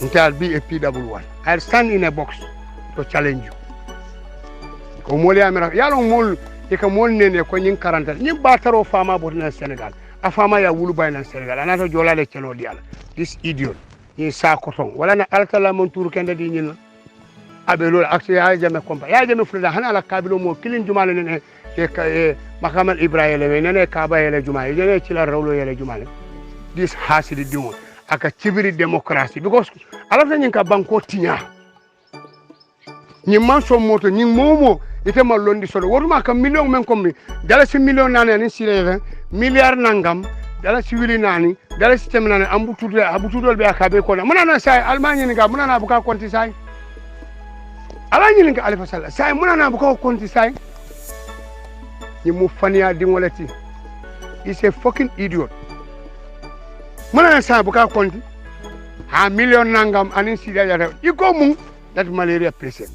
ntal be a PW1 I'll stand in a box to challenge you ko mole amira yalo mol e ka mol nene ko nyin 40 nyin bataro fama bot na Senegal a fama ya wulu bay na Senegal anata jolale celo diala this idiot ni sa koton wala na altala mon tour kende di nyin abe lol aksi ya jame kompa ya jame fulda hana la kabilo mo kilin jumale nene e makamal ibrahim le nene kaba yele jumale nene ci la rawlo yele jumale this hasidi dingo aka cibiri democracy because alafta nyin ka banko tinya nyi man so moto nyi momo ite ma londi solo wotuma ka million men kombi dala si million nane ani sile milliard nangam dala si wili nani dala si temnane ambutudol be akabe ko na munana sai almanya ni ga munana buka konti sai alanya ni ga alifa sala sai munana buka konti sai ni mu fania dingolati is a fucking idiot munana sai buka konti ha million nangam ani sile ya iko mu that malaria patient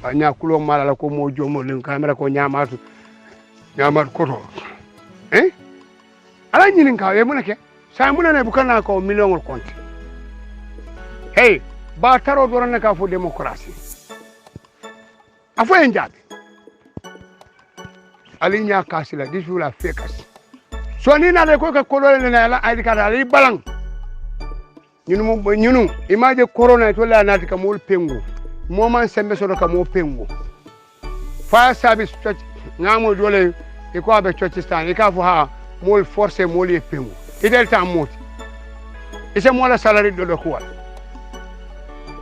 anya kulo mala ko mo jomo len kamera ko nyamatu koto ala nyinin ka e munake sa munana bukana ko million konti hey ba taro dorana ka fo démocratie afo en jabe ali nya kasila disula fekas so ni na le ko ka kolole na la ay dikata ali balang ñunu image corona to la natika mol pengu moment sembe so ka mo pengu fire service church ngamo dole e ko abe church stand e ka fo ha mol force mol e pengu e delta moti e se mola salary do ko wala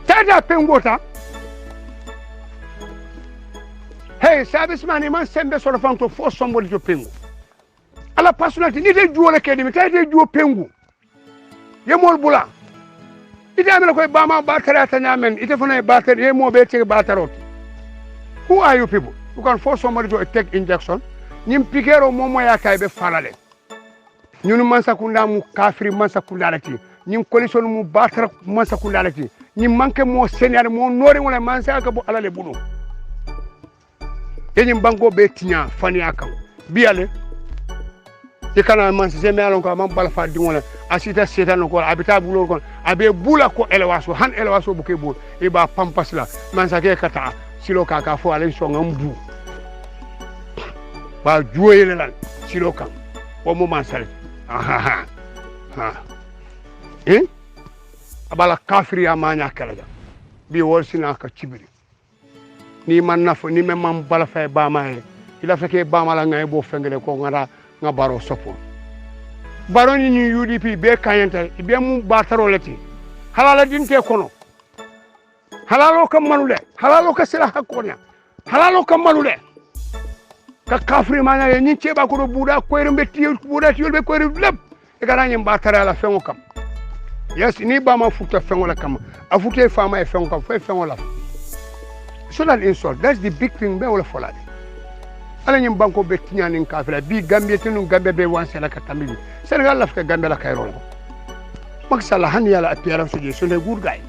tada pengu ta hey service man e man sembe so fan to force somebody to pengu ala personality ni de juole ke mi tay de juo pengu ye mol bula ite amena koy bama batara tanyamen ite fana batara e mo be take batarot who are you people you can force somebody to take injection nim pikero momo ya kay be falale ñunu mansa kunda mu kafiri mansa kunda lati nim coalition mu batara mansa kunda lati nim manke mo senior mo nori wala mansa ka bo alale bunu e nim bango be tinya fani akam biale e kana man se me alon ko man bala fa di wona asita setan ko abita bulo ko abe bula ko elewaso han elewaso buke bul e ba pampas la man sa ke kata silo ka fo alen so ngambu ba juoyele lan silo kan o mo man sal ha abala kafiri amanya kala bi wolsina ka cibiri ni man nafo ni me man bala fa ba ma ila feke ba mala ngay bo fengele ko ngara nga baro sopo baro ni UDP be kayenta be mu bataro leti halala dinte kono halalo kam manule halalo ka sila hakonya halalo kam manule ka kafri manya ni ceba ko do buda ko rembe tiyo buda tiyo be ko leb e garanya batara la fengo kam yes ni ba ma futa fengo la kam afute fama e fengo kam fe fengo la so that insult that's the big thing be wala folade ala nyim banko be tinyani kafira bi Gambia tinu Gambia be wanse la katambi Senegal la fa Gambia la kayro Macky Sall han yala appearance je so le good guy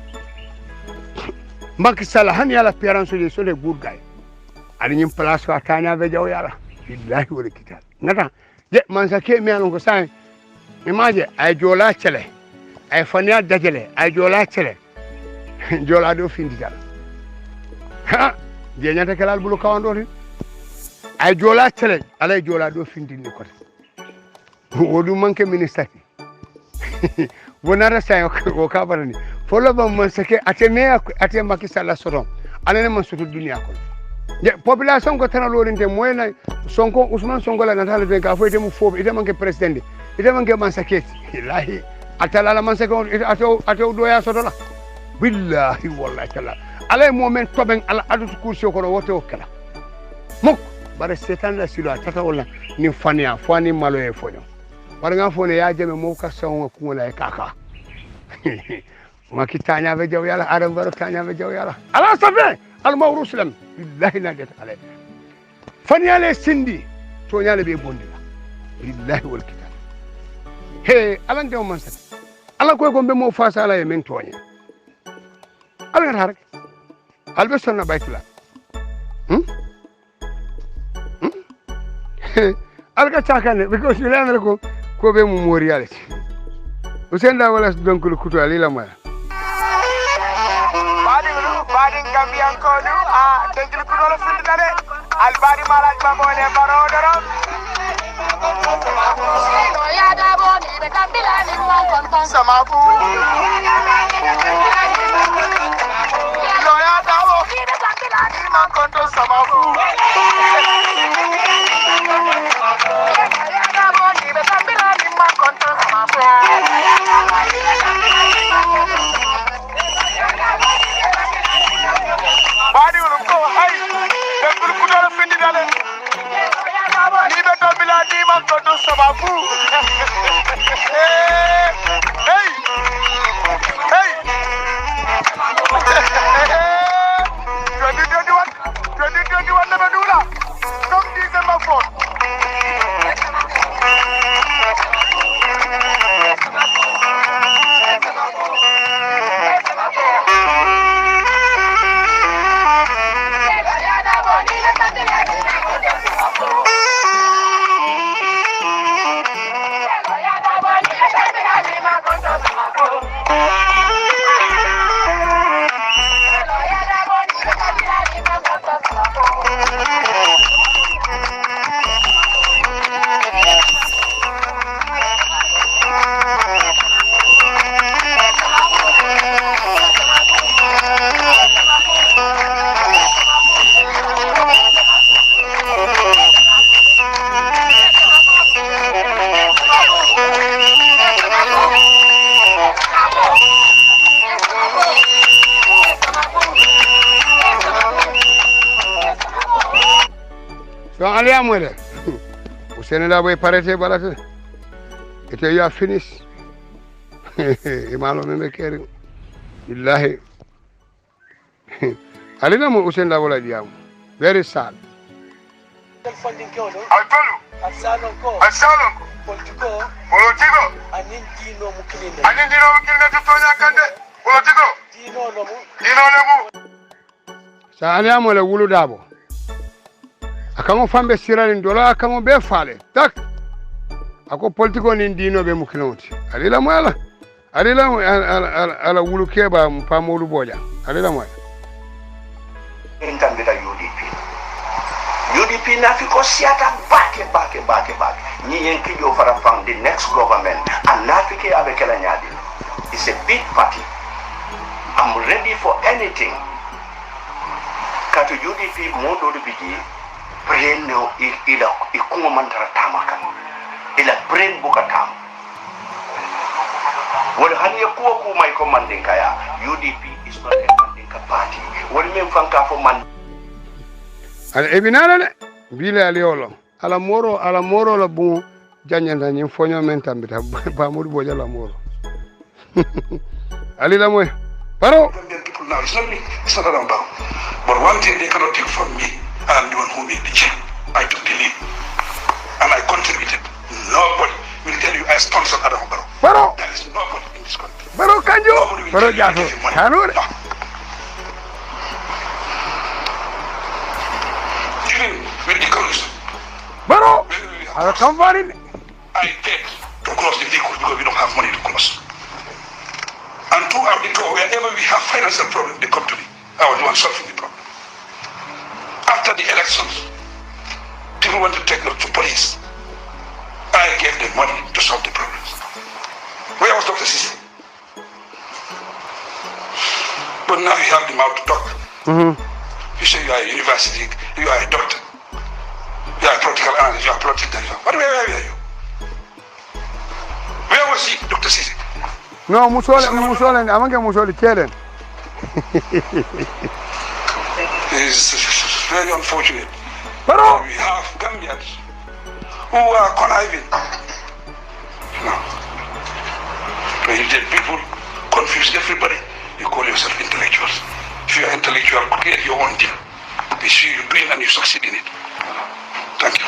Macky Sall han yala appearance je so le good guy ali nyim place ko tanya be jaw yala billahi wala kitab ngata je man sa ke mi alon ko sai image ay jola chele ay fania dajele ay jola chele jola do findi dal ha je nyata kelal bulu kawando ni ay jola tele ala jola do findini ko wodu manke ministre wonara say ko ka barani folo ba man sake ate Macky Sall soron ala ne man sutu dunia ko je population ko tan lo rinde moyna Sonko Ousmane Sonko la natale be ka foyte mu fobe ite manke president ite manke man sake ilahi atala la man sake ato do ya soto la billahi wallahi tala ala moment toben ala adu kursi ko woto kala mok bare setan la silo tata wala ni fania fani malo e fonyo bare nga fone ya jeme mo ka sawo ko la e kaka Macky tanya be jaw yalla adam baro tanya be jaw yalla ala sabe al mawruslam billahi na det ale fania le sindi to nyale be bondi billahi wal kitab he ala ndew man sa ala ko be mo fasa ala e men tonya ala ngar harke albe sonna baytula alka chakane because you learn ko be mu reality usenda wala donc le couteau ali la maya badi Gambia ko nu dengil ko do findi dale al badi malaj ba mole baro doro no ya da boni be Gambia ni mo konton sama fu no ya da boni be Gambia ni mo konton sama fu amole Usain Darboe parete balate ite you are finished imalo membe kering billahi alina mo Usain Darboe la diam very sad funding ko no Alpalo asalon ko politiko anin dino mukilinde to tonya kande politiko dino no mu sa ali amole wulu dabo akamo fambe sirani dola akamo be fale tak ako politiko ni dino be mukilonti alila mwala alila ala wulu keba mpamodu boja alila mwala intambita UDP na fiko siata bake ni yenki yo fara found the next government and nafike abekela nyadi it's a big party I'm ready for anything katu UDP modo do bigi brain no ila ikuma mantara tamaka ila brain buka tam wala hani yakuwa ku my commanding kaya UDP is not a commanding party wala men fanka fo man ala ebinala le bile aliolo ala moro la bu janyanda nyim fonyo men tambita ba mudu boja la moro ali la moy paro people now it's not me it's not around about but one thing they cannot take from me I'm the one who made the change I took the lead and I contributed nobody will tell you I sponsored Adam Barrow paro there is nobody in this country paro kanjo paro jato kanore with the girls. Baro, I come for it. I beg to cross the vehicle because we don't have money to cross. And throughout the tour, wherever we have financial problem, they come to me. I was the one solving the problem. After the elections, people want to take them to police. I gave them money to solve the problems. Where was Dr. Sisi? But now you have them out to talk. You say you are a university, you are a doctor, you are a political analyst, you are a political analyst. Where are you? Where was he, Dr. Sisi? No, Musole, amange Musole Kellen. It's very unfortunate. But we have Gambians who are conniving. No. When you get people, confuse everybody, you call yourself intellectuals. If you are intellectual, create your own deal. They see you doing and you succeed in it. Thank you.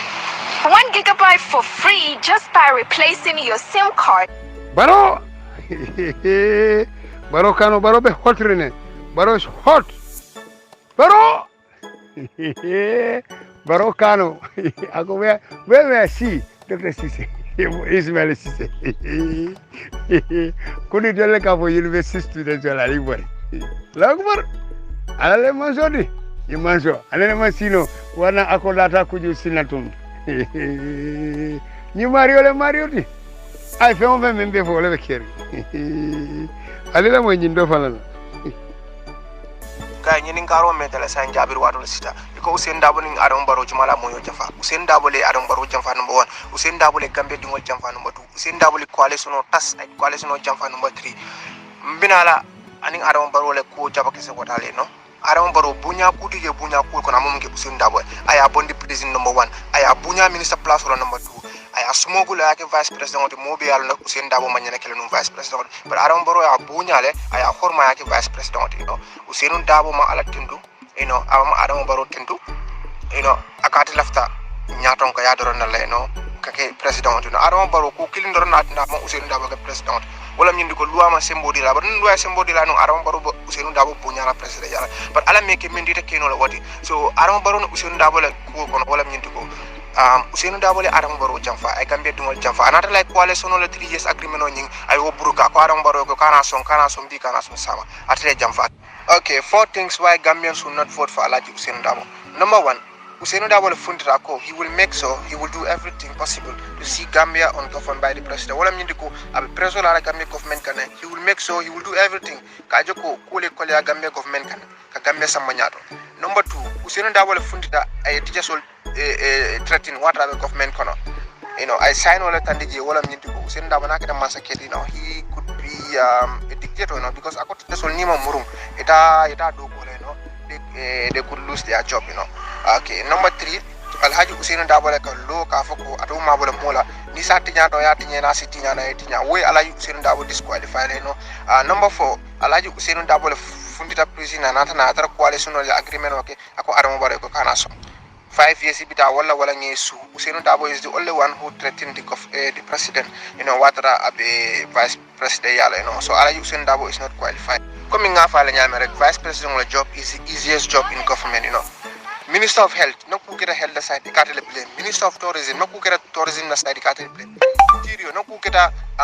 1 gigabyte for free just by replacing your SIM card. Baro, Baro kano Baro be hot rene. Baro is hot. Baro, Baro kano. Ako where see Dr. Sisi. Ismail Sisi. Kuni dole ka for university students wala libore. Lagbar. Alale mansodi. Imanso. Alale masino wana akolata kuju sinatum. Ni Mario ti. Ay femo be membe fo le keri. Alale mo nyindo falala. Kay ñi ngaro metale san jabir wato sita ko Usain Darboe ni Adam Barrow ci mala moyo jafa Usain Darboe le Adam Barrow jamfa number 1 Usain Darboe le Gambia dingol jamfa number 2 Usain Darboe le coalition tas ay coalition jamfa number 3 mbinala aning Adam Barrow le ko jaba kese ko tale no Adam Barrow bunya kuti je bunya ko ko na mom ke Usain Darboe aya bondi president number 1 aya bunya minister place wala number 2 aya smogul aya ke vice president de mobi yalla na Usain Darboe manyana kele no vice president but Adam Barrow ya bunya le aya horma ya ke vice president you know Usain Darboe ma ala tindu you know Adam Barrow tindu you know akati lafta nyaton ko yadoro na le no kake president you know Adam Barrow ko kilindoro na mo Usain Darboe ke president wala ñindi ko loi ma sembodi la but loi sembodi la no Adam Barrow Usain Darboe bunya la president yalla but ala meke mendita keno la wati so Adam Barrow no Usain Darboe la ko kono wala ñindi ko Usain Darboe le Adam Barrow jamfa ay Gambia dingol jamfa anata like coalition le 3 years agreement on ñing ay wo buruka ko Adam Barrow ko kana son bi kana son sama atale jamfa. Okay, 4 things why Gambians will not vote for Alhaji Usain Darboe. Number 1, Usain Darboe fundira ko he will make sure he will do everything possible to see Gambia ungoverned by the president. Wala ñindi ko abe preso la Gambia government kan he will make sure he will do everything ka joko ko le Gambia government kan ka Gambia sama ñato. Number 2, Usain Darboe fundira ay teachers threaten what other government kono. You know, I sign wala tandiji wala ñindi ko Usain Darboe na ka massacre, you know, he could be a dictator, you know, because akot tesol nima murung eta do go, you know, they could lose their job, you know. Okay, number 3, alhaji Usainu Dabo le ka lo ka foko atu ma bole mola ni sa tinya to ya tinya na si tinya na tinya we alhaji Usainu Dabo disqualify le no number 4 alhaji Usainu Dabo le fundita prisoner na tara coalition le agreement okay ako Adama Barrow ko kana so 5 years bita wala nyesu Usainu Dabo is the only one who threatened the president watara abe vice president yala so alhaji Usainu Dabo is not qualified comme nga fa la nyame rek vice president la job is the easiest job in government Minister of Health, no ku get health side ikatele blame. Minister of Tourism, no ku get tourism na side ikatele blame. Interior, no ku get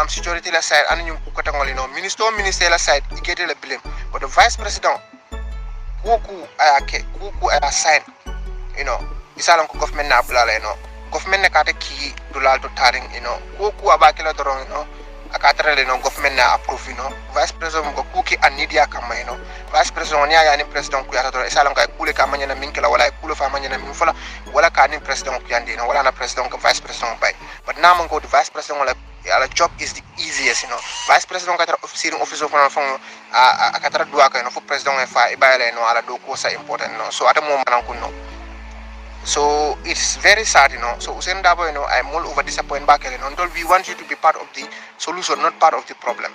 security la side anu ku kata ngoli Minister la side ikatele blame. But the Vice President, kuku aya sign, isalam ku government na bulala government na kata ki dulal to taring kuku abakela dorong akatarele government na approve Vice President ko kuki anidia kama Vice President nya yani president ku yata to isalam ka kule kama nya na minkela wala kule fa manya na minfola wala ka ni president ku yandi wala na president ko Vice President bay but na man go the Vice President wala ala job is the easiest Vice President ka tara office of fon akatara duwa ka fu president fa ibayale ala do ko sa important so ata mo manan kunno. So it's very sad, So Usainu Dabo, I'm all over disappointed back. Until we want you to be part of the solution, not part of the problem.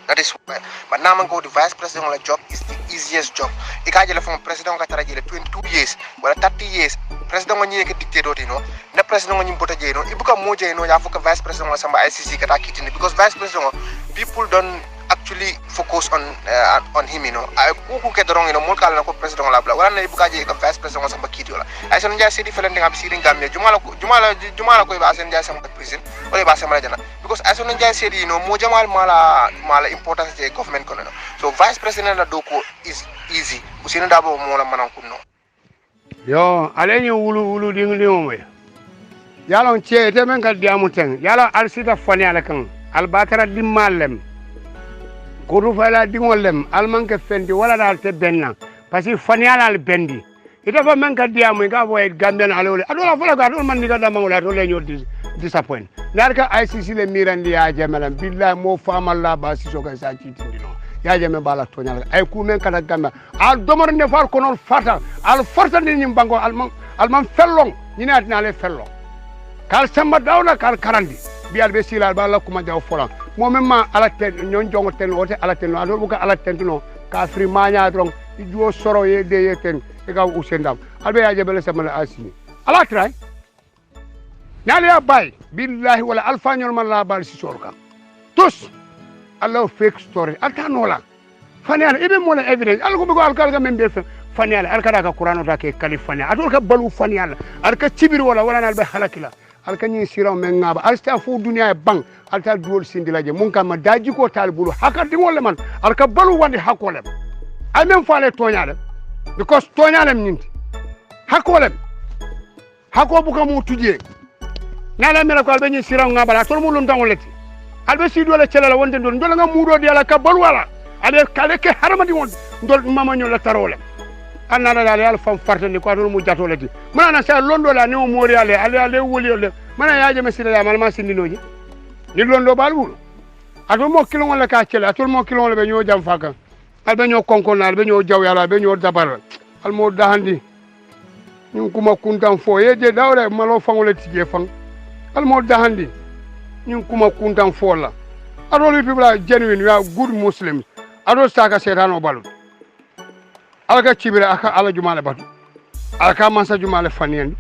That is why. But now I'm going to vice president job is the easiest job. I can't from president 22 years, or 30 years. President when you get dictator, the president when you put a jail, you become more jail, you have a vice president or some ICC because vice president people don't actually focus on him I who get wrong more kala ko president la bla wala na ibuka je ka vice president sama kiti wala ay son ja sidi felende ngam sidi Gambia jumala ko ba sen ja sama prison wala ba sama jana because ay son ja sidi mo jamal mala importance je government kono so vice president la doko is easy Usainu Dabo mo la manan kunno yo aleni wulu ding mo yalon che te men ka diamu ten yala alsita fani ala kan albatara dimmalem Guru fala dingolem almanke fendi wala dal te benna parce que faniala al bendi ita fa man ka diamu ga boy Gambian alole adola fala ga dol man ni ga dama wala to le ñoo disappoint narka ICC le mirandi ya jamalam billahi mo famal la ba si so ga sa ci tindino ya jame bala to nyal ay ku men kala Gambia al domor ne far ko non fata al farta ni ñim bango alman fellong ni na dina le fellong kal samba dawla kal karandi bial be silal ba la kuma jaw folan momemma ala ten ñon jongo ten wote ala ten no buka ala ten no ka fri maña dron ijo soro ye de ye ten e ga usendam albe ya jebele sama la asini ala tray ñale ya bay billahi wala alfa ñol man la bal si sorka tous allah fake story altanola faniala ibe mo la evidence algo bugo alkal ga membe faniala alkada ka qur'ano ta ke kalifania adol ka balu faniala alka cibir wala na albe halakila alkanyi siraw men ngaba alsta fu dunya bang alta duol sindilaje mun kam daji ko talbulu hakati wala man alka balu wandi hakolem ay men faale toñale because toñale minti hakolem hako buka mu tuje nala mela ko albe nyi siraw ngaba la tol mu lum tangoleti albe si dole celala wonde ndol nga mudo di ala ka balu wala ale kale ke haramadi won ndol mama nyola tarole anana dale al fam fartani ko adul mu jatoleti mana sa londo la ne o mori ale woli ole mana yaaje mesile la malma sindinoji ni londo balbu atul mo kilo wala ka cele atul mo kilo wala be ñoo jam faka al be ñoo konkon al be ñoo jaw yalla be ñoo dabar al mo dahandi ñu kuma kuntan fo yeje dawre malo fangole tije fang al mo dahandi ñu kuma kuntan fo la adol people genuine we are good muslims adol saka setano balu alga cibira aka ala jumale batu alka mansa jumale fanien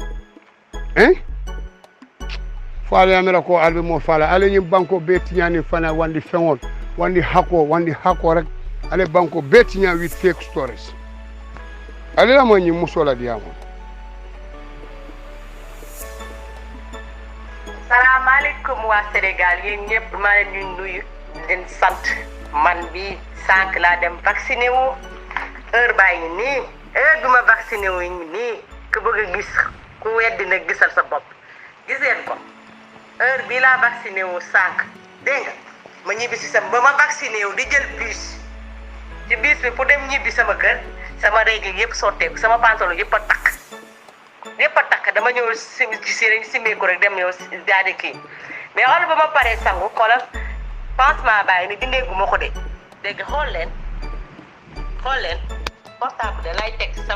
faale amela ko albe mo faala ale nyim banko betiñani fana wandi fengol wandi hako rek ale banko betiña with fake stories ale la mo nyim musola diamo salam alaykum wa Sénégal yeen ñepp ma leen ñu nuyu leen sant man bi sank la dem vacciné wu heure bàyyi nii heure duma vacciné wu nii ku bëgg a gis ku weddi na gisal sa bopp giseen ko heure bii laa vacciné wu sànq dégg nga ma ñibbi si ba ma vacciné wu di jël bus ci bus bi pour dem ñibbi sama kër sama règle yëpp sotteeku sama pantalon yëpp a takk dama ñëw simee ko rek dem ñëw daal di kii mais xool ba ma paree sangu xoolal pansement bàyyi ni dindeegu ma ko de dégg xool leen portable de lay teg sa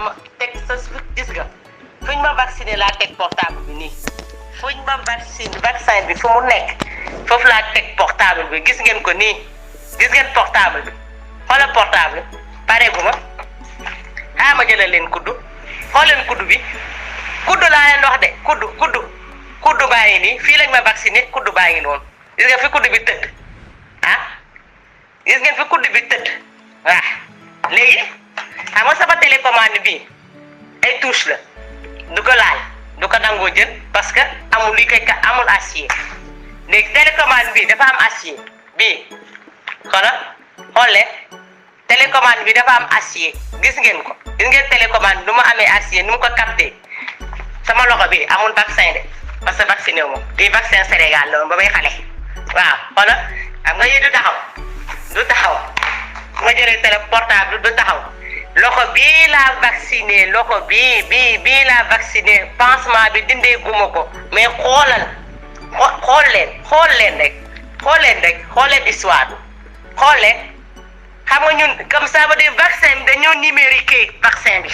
gis nga fuñ ma vacciné laa teg portable bi nii fuñ ma vaccin bi fu mu nekk foofu laa teg portable bi gis ngeen ko nii gis ngeen portable bi xoolal portable pareegu ma ma jëlal leen kuddu xool leen kuddu bi kuddu laa leen wax de kuddu baa ngi nii fii lañ ma vacciné kuddu baa ngi noonu gis ngeen fi kuddu bi tëdd gis ngeen fi kuddu bi tëdd waaw léegi xam nga sama télécommande bi ay touche la du ko laal du ko nangoo jël parce que amul li koy amul acier léegi télécommande bi dafa am acier bii xool leen télécommande bi dafa am acier gis ngeen ko gis ngeen télécommande nu mu amee acier nu mu ko capté sama loxo bi amul vaccin de parce que vacciné wu ma di vaccin Sénégal la woon ba may xale waaw xoolal xam nga yi du taxaw nga jëlee télé portable du taxaw loxo bii laa vacciné loxo bii laa vacciné pansement bi dindee guma ko mais xool leen rek histoire xool leen xam nga ñun comme ça veut dire vaccin bi dañoo numériqué vaccin bi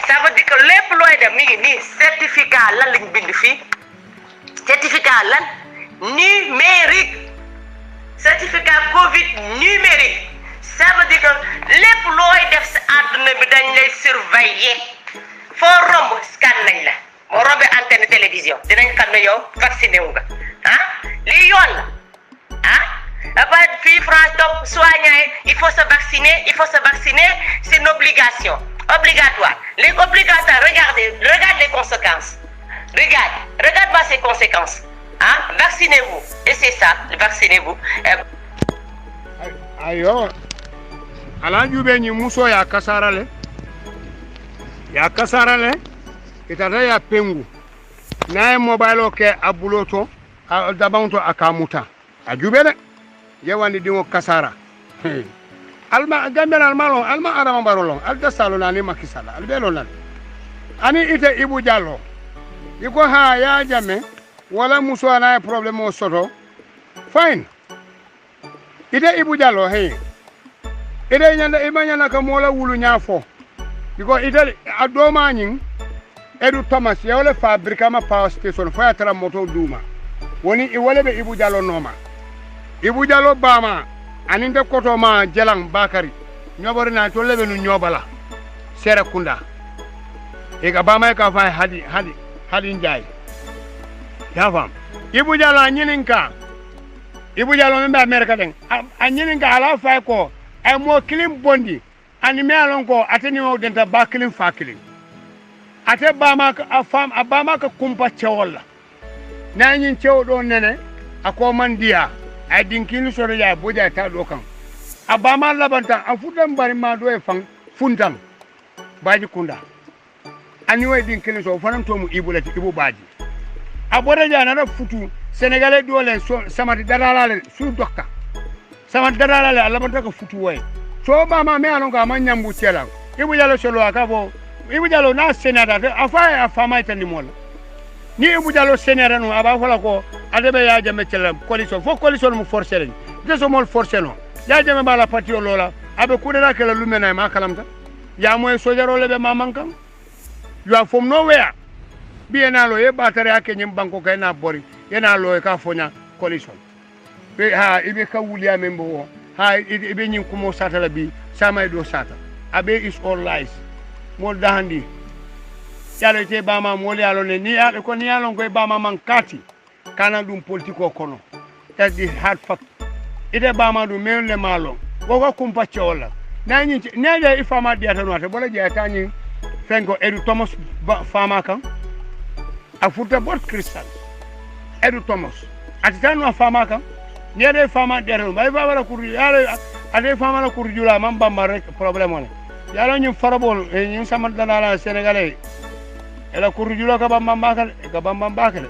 ça veut dire que lépp looy dem mi ngi nii certificat lan lañ bind fii certificat lan numérique certificat Covid numérique ça veut dire que lépp looy def sa àdduna bi dañ lay surveiller foo romb scan nañ la boo rombee antenne télévision dinañ xam ne yow vacciné wu nga lii yoon la après fii France top soignant il faut se vacciner c'est une obligation obligatoire les obligatoires regarde les conséquences regarde-moi ces conséquences vaccinez-vous et c'est ça vaccinez-vous ayo ala jube ni muso ya kasarale itata ya pengu naye mobile ke abuloto dabanto akamuta ajube de yewandi dingo kasara alma Gambia alma arama barolon alta salo nani makisala albelo nan ani ite Ibu Jallow iko ya jame wala muso ana problem o soto fine ite Ibu Jallow ite nyanda imanyana ka mola wulu nyafo biko ite adoma nyin edu Thomas yawle fabrika ma power station fa tara moto duma woni iwole be Ibu Jallow noma Ibu Jallow bama aninde koto ma jelang bakari nyobori na to lebe nu nyobala sere kunda ega bama ka fa hadi njay ya fam Ibu Jallow anyininka Ibu Jallow membe America den anyininka ala fa ko ay mo kilim bondi ani me alon ko ateni mo denta ba kilim fa kilim ate bama ka afam abama ka kumpa cewolla na nyin cewo do nene ako man dia ay dinkini soro ya boja ta do kan abama labantan afudan bari ma do e fan funtan baji kunda ani way dinkini so fanan to mu ibulati ibu baji abore jana na futu sénégalais do len so samati daralale su dokka samati daralale alabanta ko futu way so bama me alon ko man nyambu cela Ibu Jallow solo akabo Ibu Jallow na sénateur afama itani mola ni Ibu Jallow sénateur no aba fola ko adebe ya jame cela coalition fo coalition mu forcer len de so mol forcer no ya jame bala parti o lola abe kudera kala lumena ma kalamta ya moy sojaro lebe mamankan you are from nowhere biena lo e batare ake nyim banko kay na bori yena lo e ka fonya coalition be ibe ka wuliya membo ibe nyim ko mo satala bi sama do sata abe is all lies mol dahandi yalo te bama mol yalo ne ni ko ni yalo ko bama man kati kana dum politiko kono that's the hard fact ide bama dum men le malo ko kumpa chola nani nele ifama dia tanwata bola je tani fengo edu Thomas fama kan afuta bot crystal edu Thomas atitanu fama kan nele fama dia tan bay baba ko yalo ade fama la ko jula man bamba rek problème on yalo ñu farabol ñu sama dana sénégalais ela ko jula ka bamba bakal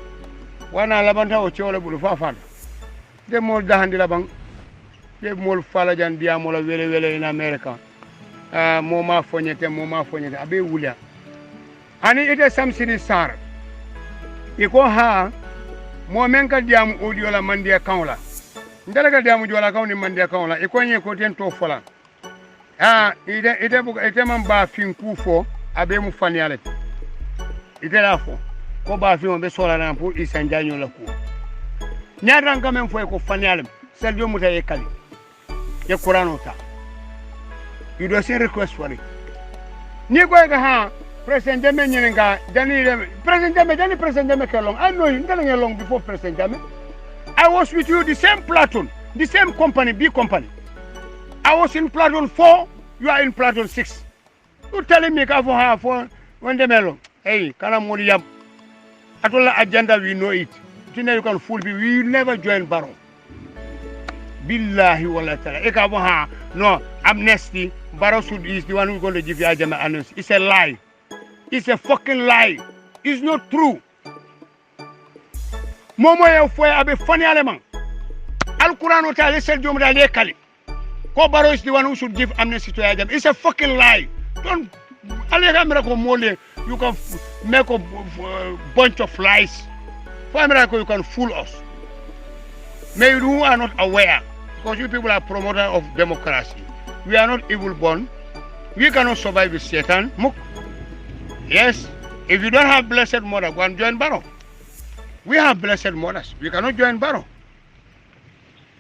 wana labanta o chola bulu fafan de mol dahandi la bang de mol fala jan dia mol wele in America moma fonyete abe wulia ani ite samsini sar iko mo men ka diam audio la mandia kaula ndala ka diam jola kawni mandia kaula iko nye ko ten to fola ite man ba fin kufo abe mu fanialete itela fo ko ba fi on be sola na pour Issa Njanyo la ko nyaata ngamen fo ko fanyalem sel yo muta e kali ye qur'ano ta you do send request for it ni ko ga ha president Jammeh nyenga jani president Jammeh kelong I know you ndala long before president Jammeh I was with you the same platoon the same company big company I was in platoon 4 you are in platoon 6 you telling me ka for ha for when the melo hey kana modi yam atola agenda we know it you can fool me we will never join Barrow billahi wala taala e ka ha no amnesty Barrow is the one who's going to give you Jammeh amnesty it's a lie it's a fucking lie it's not true momo ya fo abe fani aleman Al-Quran wa ta'ala sel jom dal kali ko Barrow is the one who should give amnesty to Jammeh it's a fucking lie don't America mole you can make a bunch of lies for America you can fool us maybe you are not aware because you people are promoters of democracy we are not evil born we cannot survive with Satan yes if you don't have blessed mother go and join Barrow we have blessed mothers we cannot join Barrow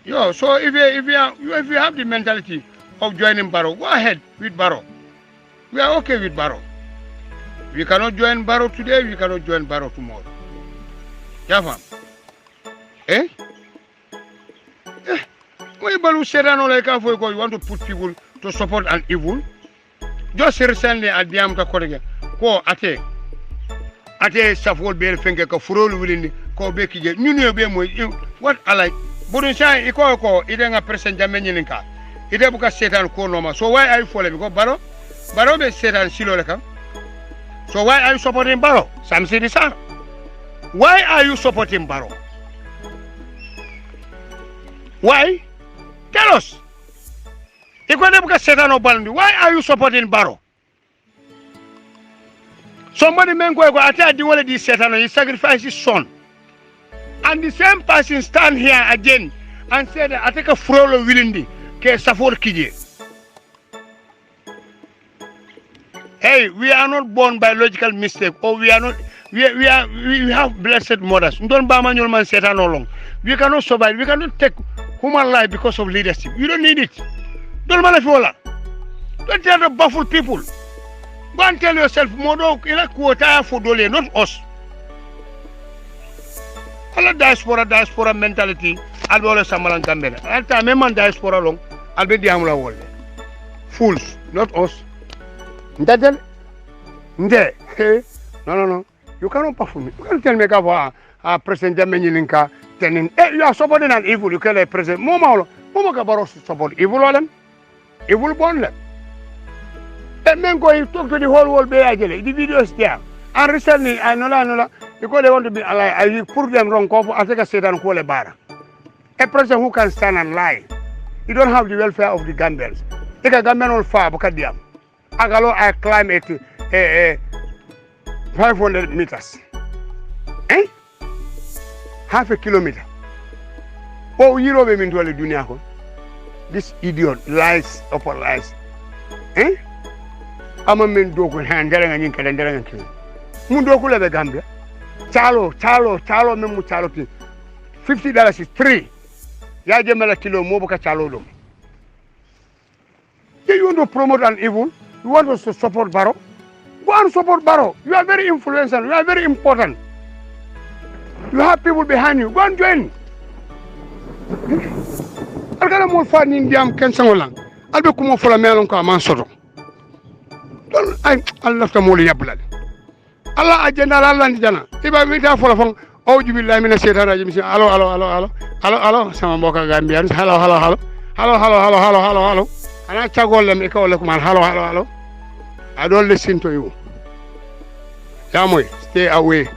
yo so if you have the mentality of joining Barrow go ahead with Barrow we are okay with Barrow we cannot join Barrow today we cannot join Barrow tomorrow yeah fam when Balu said I like you want to put people to support an evil just recently at the Amta Korega ko ate safol be fenke ko furol wilini ko be kije nyunu be moy what I like bodun sha ko ide nga president Jammeh nyininka ide buka setan ko noma so why are you following because Barrow be setan silo le kam so why are you supporting Barrow Sam Sidi Sarr why are you supporting Barrow why tell us ide buka setan o balndi why are you supporting Barrow somebody men go ate di wala di setan he sacrificed his son and the same person stand here again and said ateka frolo wilindi ke safor kije hey we are not born by logical mistake or we have blessed mothers ndon ba ma ñol man setan no long we cannot survive we cannot take human life because of leadership you don't need it don't mala fi wala don't tell the baffled people go and tell yourself modo ila quota for dole not us ala diaspora mentality albe wala samalan Gambia alta même diaspora long albe diamula wolde fools not us ndadel nde no you cannot perform you can't tell me ka president Jammeh nyininka tenin you are supporting an evil you can president momo ka Barrow support evil wala evil born le men go talk to the whole world be ajele the video is there and recently I know because they want to be alive I prove them wrong ko ateka setan ko le bara a president who can stand and lie you don't have the welfare of the Gambians eka Gambian all far bakadiam agalo I climb it 500 meters half a kilometer oh you be min to le dunia ko this idiot lies upon lies ama men dogo handere nga nyinka ndere nga kin mun dogo le be Gambia chalo men mu chalo ki $50 is free ya jemela kilo mo buka chalo dum you want to promote an evil you want us to support Barrow go and support Barrow you are very influential you are very important you have people behind you go and join algala mo fa ni ndiam ken sangolan albe ko mo fola melon ko man soto ay Allah ta moli yablal Allah ajenda Allah ndi jana iba mi ta fola fon awju billahi mina shaytan rajim allo sama mboka Gambian hello ana chagol me ko le ko man hello I don't listen to you yamoy stay away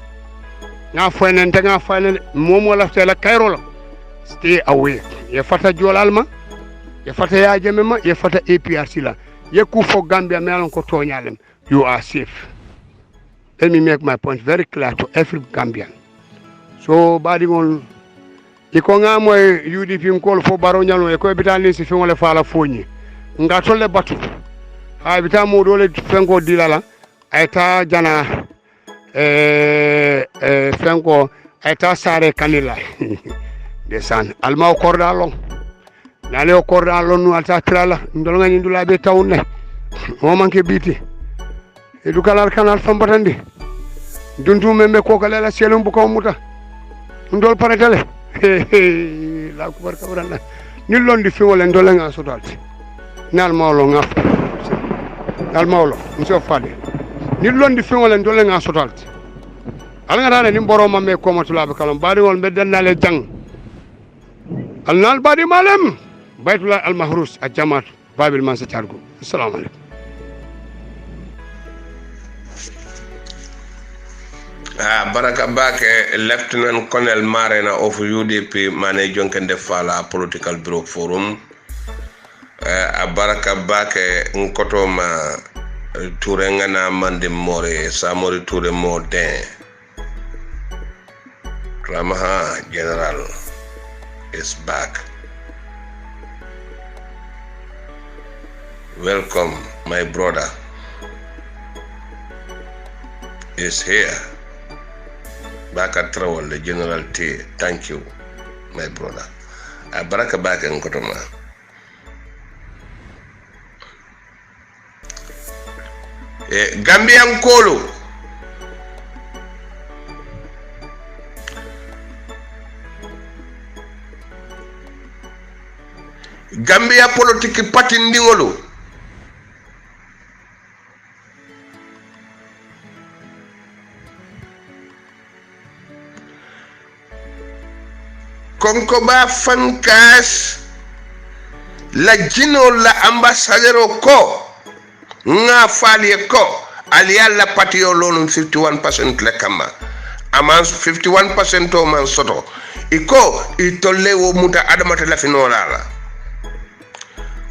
nga faynen momo la tela kayrolo stay away ye fata jolalma ye fata ya Jammeh ye fata APRC la ye ku fo Gambia melon ko toñalem you are safe let me make my point very clear to every Gambian so badi ngol iko nga moy UDP ko fo Barrow nyalo e ko bitani si fingole fala foñi nga tolle batu ha bita mo dole fengo dilala ayta jana fenko eta sare kanila desan alma korda long nale korda long no alta trala ndol ngani ndula be tawne o manke biti edu kalar kanal fambatandi dundu membe ko kala la selum bu ko muta ndol paratale la ko barka barana ni londi fi wala ndol nga sotalti nal mawlo nga nal mawlo monsieur Fade ni londi fi wala ndol nga sotalti al nga dane ni mboro mamme ko matula be kalam bari wol be dannale jang al nal badi malem baytullah al mahrus a jamaat babil man sa targo assalamu alaykum baraka bake Lieutenant Colonel Marena of UDP mane jonkende fala political bureau forum baraka bake nkoto ma Touré ngana mande more Samori Touré mo den Ramaha General is back. Welcome, my brother is here. Back at Travel, the General T. Thank you, my brother. Baraka back in Kotoma. Gambian Kolo. Gambia politiki party ndingolo konkoba fankas la jino la ambassadero ko nga fali ko aliya la party yo lonu 51% le kama amans 51% o man soto iko itolle wo muta adamata la finolala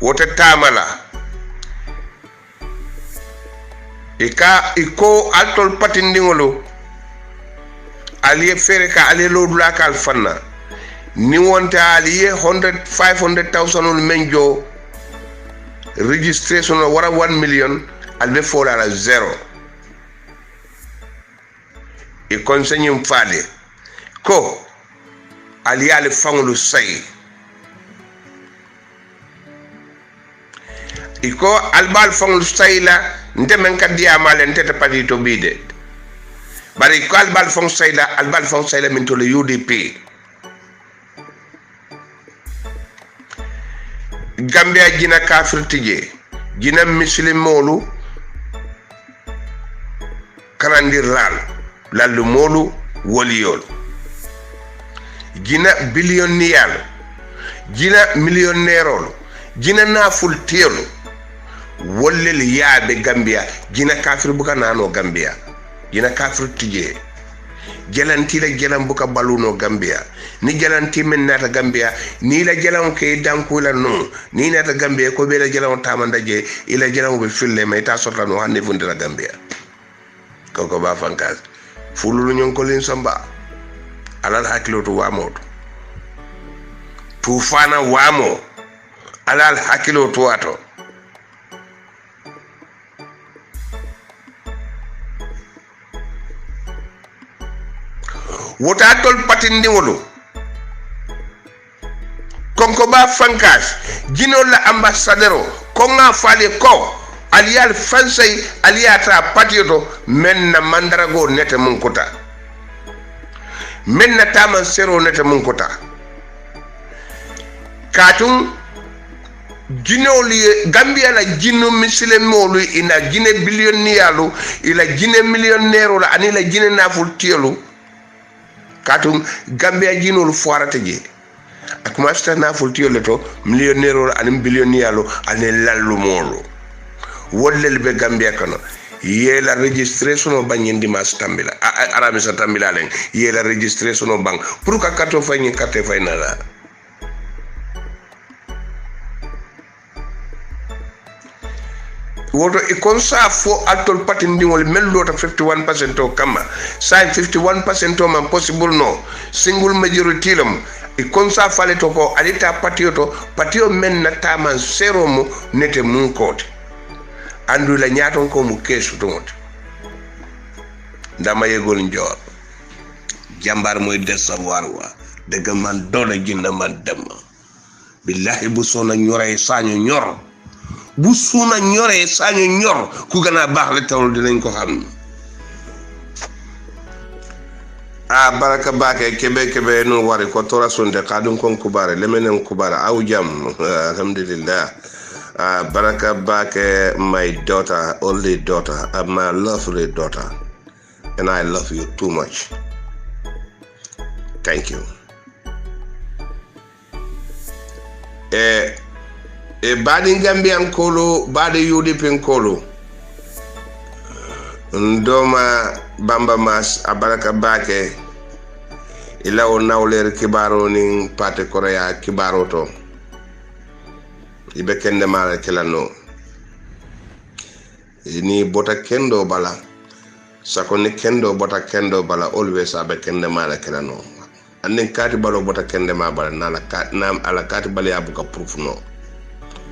wote tamala iko altol patindingolo aliye fere ka aliye lodula ka alfanna ni wonta aliye 500,000 on menjo registration wara 1 million albe fola la zero e consegne mfade ko aliye ale fangulu say iko albal fangul sayla ndemen ka diamale ntete padito bide bari ko albal fang sayla min to le UDP Gambia jina kafir tije jina muslimolu karandir lalu molu woliyol jina billionaire jina millionaire jina naful tiyolu wollel yaabe Gambia jina kafir buka nano Gambia jina kafir tije jalanti la jalan buka baluno Gambia ni jalanti men nata Gambia ni la jalan ke dankula no ni nata Gambia ko be la jalan tamanda je ila jalan be fille may ta sotla no hande fundira Gambia koko ba fankas fululu nyon ko len samba alal hakilo to wamo tufana wamo alal hakilo to wato wota tol patindingolo konko ba fankas jino la ambassadero konga fale ko aliyal fansay aliyata patioto men na mandarago nete mun kota men na taman sero nete mun kota katun jinoli Gambia la jino misile molu ina jine billionaire ila jine millionaire la ani la jine naful tielu katum Gambia jinol foarate je ak masta na fultiyo leto millionaire anim billionaire ane lallu molo wollel be Gambia kono yela registration o banyindi mas tambila arami sa tambila len yela registration o bank pour ka kato fayni carte faynala woto e konsa fo altol patindingol mellota 51% o kama sa 51% o man possible no single majority lam e konsa fale to ko alita patio men na taman zero mo nete mun kote andu la nyaton ko mu kesu to ndama yegol njor jambar moy desavoir wa deug man doole jinna man dem billahi bu sona ñoré sañu ñor bu suna ñoré sañu ñor ku gëna bax la tawul dinañ ko xam baraka bake kebe no wari ko tora sonde kadum kon kubare lemenen kubara aw jam alhamdulillah baraka bake my daughter, only daughter, my lovely daughter, and I love you too much. Thank you. Badi Gambian kolo, badi UDP kolo. Ndoma bamba mas abaraka bake ila o nawler kibaro ning pate korea kibaro to ibe kende mala kelano ni bota kendo bala sako ni kendo bota kendo bala always abe kende mala kelano anen kati balo bota kende ma bala nala kat nam ala kati bala ya buka proof no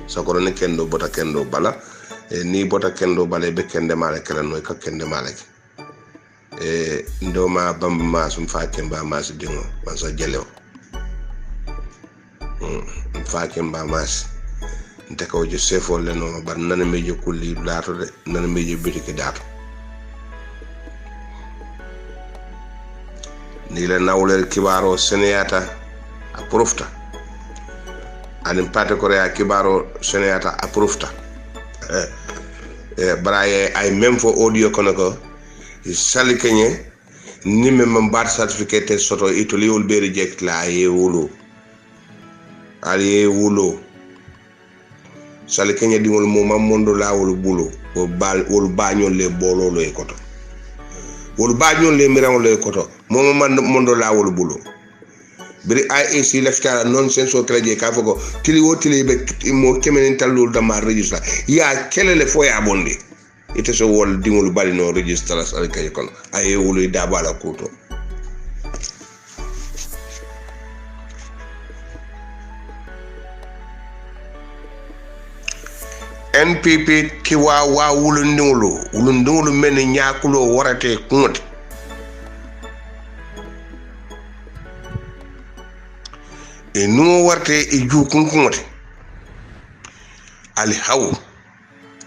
sako ni kendo bota kendo bala ni bota kendo bala be kende mala kelano ka kende mala ndoma bamba masum fakemba mas dingo man so jelew fakemba mas nte ko je sefo le no bar nana meje kulli lato de nana meje bitiki dato ni la nawler kibaro seneyata aprofta anim pate korea kibaro seneyata aprofta braye ay même fo audio kono sali kenye nimme mambat certificate soto itoli ul be reject la ye wulo ali wulo sali kenye dingol mo mamondo la wol bulo o bal wol bañol le bolo lo e koto wol bañol le miran le koto mo mondo la wol bulo biri IAC lefta nonsense o traje ka foko tili wo tili be mo kemenen talul dama registra ya kelele fo ya bondi ite so wol dingol bali no registra sal kay kon ay wulu dabala kuto NPP kiwa wa wulu ndulu men nyaakulo warate kunot e no warte e ju kunkunot ali haw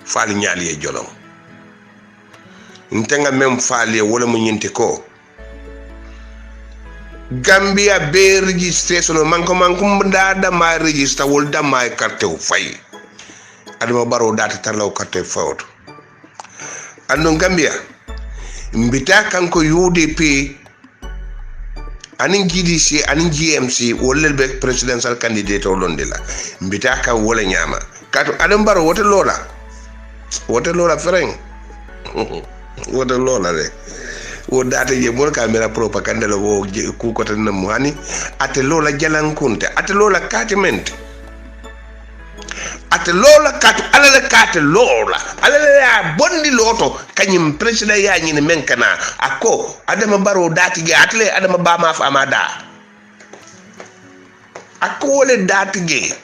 fali nyaali e jolom ntenga mem faali wala mu nyinte ko Gambia be registration manko da ma register wol da ma carte fay adama baro data tarlaw carte fawto andon Gambia mbita kanko UDP anin GDC anin GMC wala be presidential candidate o londela mbita kan wala nyama kato adama baro wote lola fereng wote lola de wo data je mol camera propaganda lo wo ku ko tan muhani ate lola jalankunte ate lola katement ate lola kat alala kat lola alala ya bondi loto kanyim president ya nyine menkana ako adama baro dati ge atle adama ba ma fa amada ako wole dati ge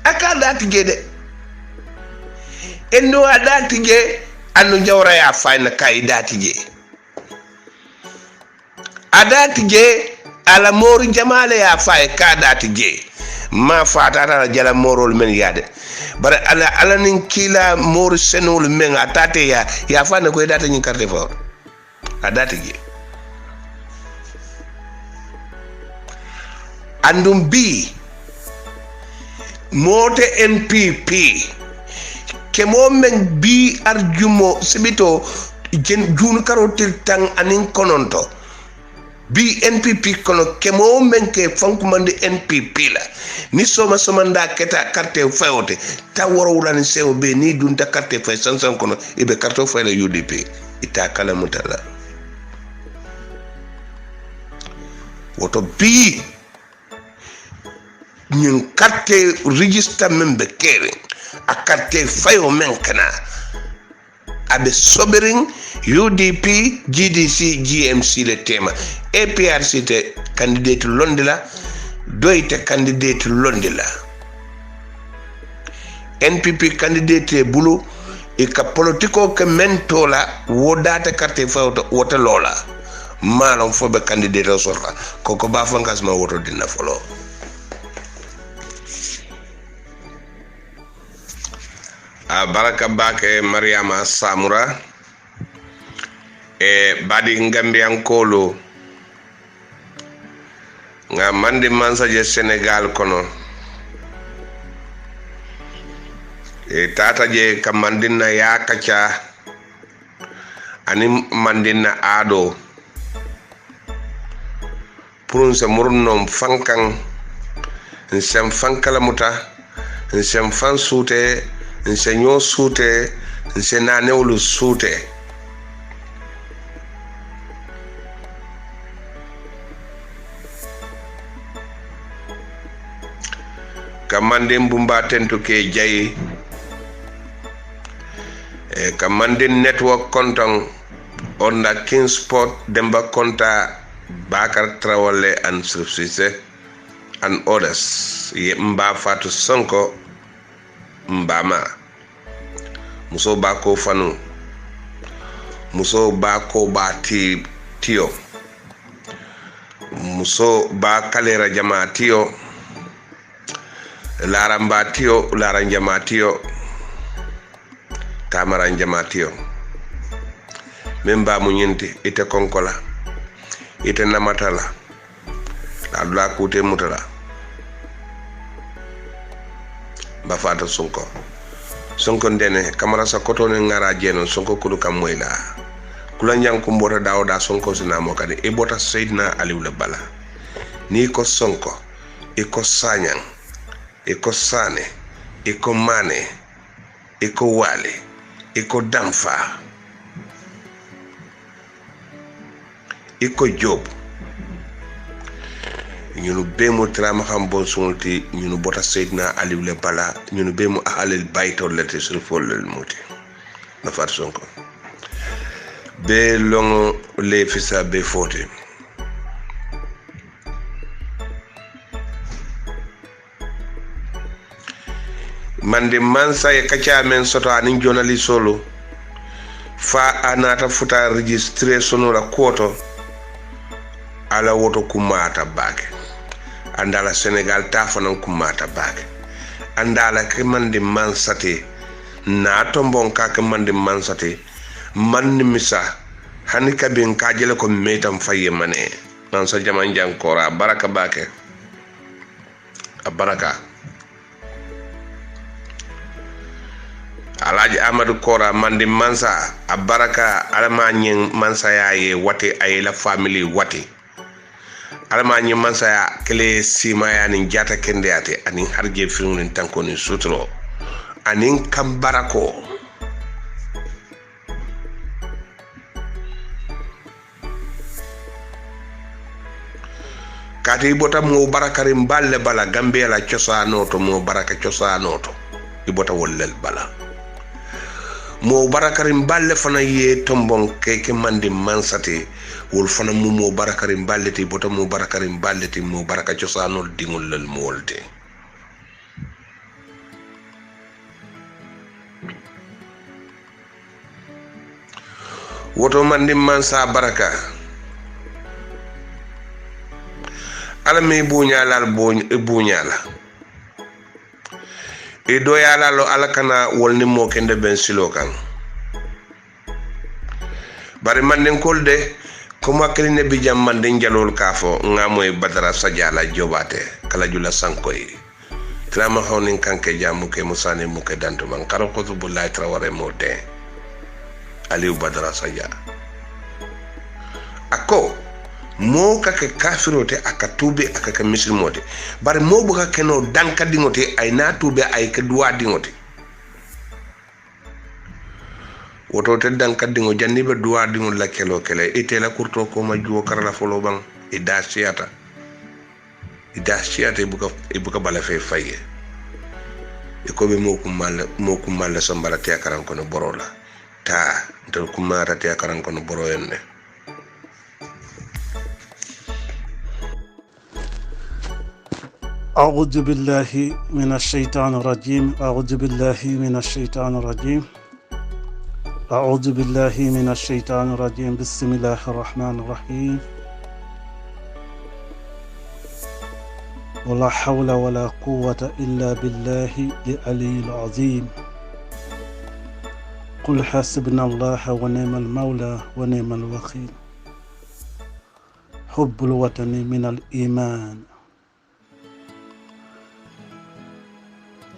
aka dati ge de endo dati ge anu jawra ya fayna kay dati ge adati ge ala mori jamale ya fay ka dati ge ma fatata jala morol men yade bare ala nin kila mor senol men atate ya fane ko data nyin carte fort adati ge andum bi mote NPP kemo men bi arjumo sibito jen jun karotil tang anin kononto bi NPP kono kemo men ke fonkumande NPP la ni soma nda keta carte fayote ta woro wulani sewo be ni dunta carte fay sansan kono ibe carte fay la UDP ita kala mutala woto bi nyin carte register membe kere a carte fayo men kana abe sobering UDP GDC GMC le tema APRC te candidate londela doite candidate londela NPP candidate bulu ika politiko ke mentola wodata carte fawto wota lola malon fobe candidate sorta koko ba fangas ma woto dina folo a baraka bake mariama samura e badi ngambian kolo nga mandi mansa je Senegal kono e tata je ka mandina ya kacha ani mandina ado purunse murnom fankan nsem fankala muta nsem fan sute nsenyo sute nsenanewlu sute kamande mbumba tentu ke jayi kamande network konton onda king sport demba konta bakar trawale and subsise and others ye mba fatu sonko mbama muso bako fanu muso bako bati tio muso ba kalera jama tio laramba tio laranja tio tamaranja tio memba munyinti ite konkola ite namatala la dula kute mutala ba fata sonko ndene kamara sa koto ne ngara jeno sonko kulu kam moyla kula nyang ko mbota dawda sonko sina mo kadi e bota sayyidina ali wala bala ni ko sonko e ko sanyang e ko sane e ko mane e ko wale e ko damfa e ko job ñunu bemu trama xam bon sunti ñunu bota sayyidina ali le bala ñunu bemu ahalel bayto lete sur folel muti na far sonko be long le fisa be foti mande mansa e kacha men soto anin jonali solo fa anata futa registre sonora koto ala woto kumata bake andala Senegal ta fanan kumata bake andala ke mande mansate na tombon ka ke mande mansate man misa hani kabin kajele ko metam faye mane mansa jaman jankora baraka bake baraka alaji amadou kora mande mansa baraka almanyen mansa yaye wate ayela family wate almanyen mansa ya kele sima ya nin jata kende ate anin harje firmin tanko ni sutro anin kambarako kati bota mo barakari mballe bala Gambia la ciosanoto mo baraka ciosanoto ibota wollel bala mo barakari mballe fana ye tombon keke mandi mansate wol fana mo barakari mballe ti bota mo barakari mballe ti mo baraka ciosanol dingol lel mo wolte woto mandi mansa baraka ala me buñalal buñala e do yala lo ala kana wolni mo kende ben silo kan bari manden kolde ko makali ne bi jam manden jalol kafo ngamoy badara sajala jobate kala jula sankoy trama honin kanke jamu ke musane mu ke danto man karo ko bullahi traware mote ali badara sajja ako mo kake kafirote aka tube aka ka muslimote bare mo buka keno danka dingote ay na tube ay ka duwa dingote woto te danka dingo janni be duwa dingo la kelo kele ite la kurto ko ma juwo karala folo bang ida siata ibuka bala fe faye e ko be mo kumal sambara te akaran kono borola ta ndel kumara te akaran kono boroyenne أعوذ بالله من الشيطان الرجيم أعوذ بالله من الشيطان الرجيم بسم الله الرحمن الرحيم ولا حول ولا قوة إلا بالله العلي العظيم قل حسبنا الله ونعم المولى ونعم الوكيل حب الوطن من الإيمان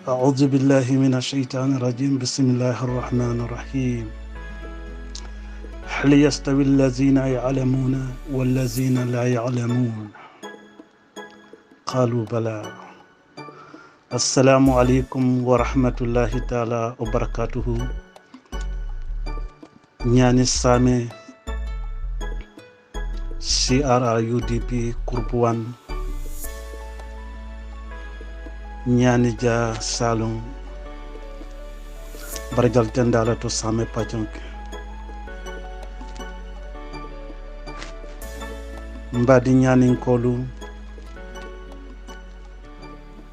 أعوذ بالله من الشيطان الرجيم بسم الله الرحمن الرحيم هل يستوي الذين يعلمون والذين لا يعلمون قالوا بلى السلام عليكم ورحمة الله تعالى وبركاته ñani same CRUDP kurpuan ñani ja salum barjal tendala to same pajonke mbadi ñani kolu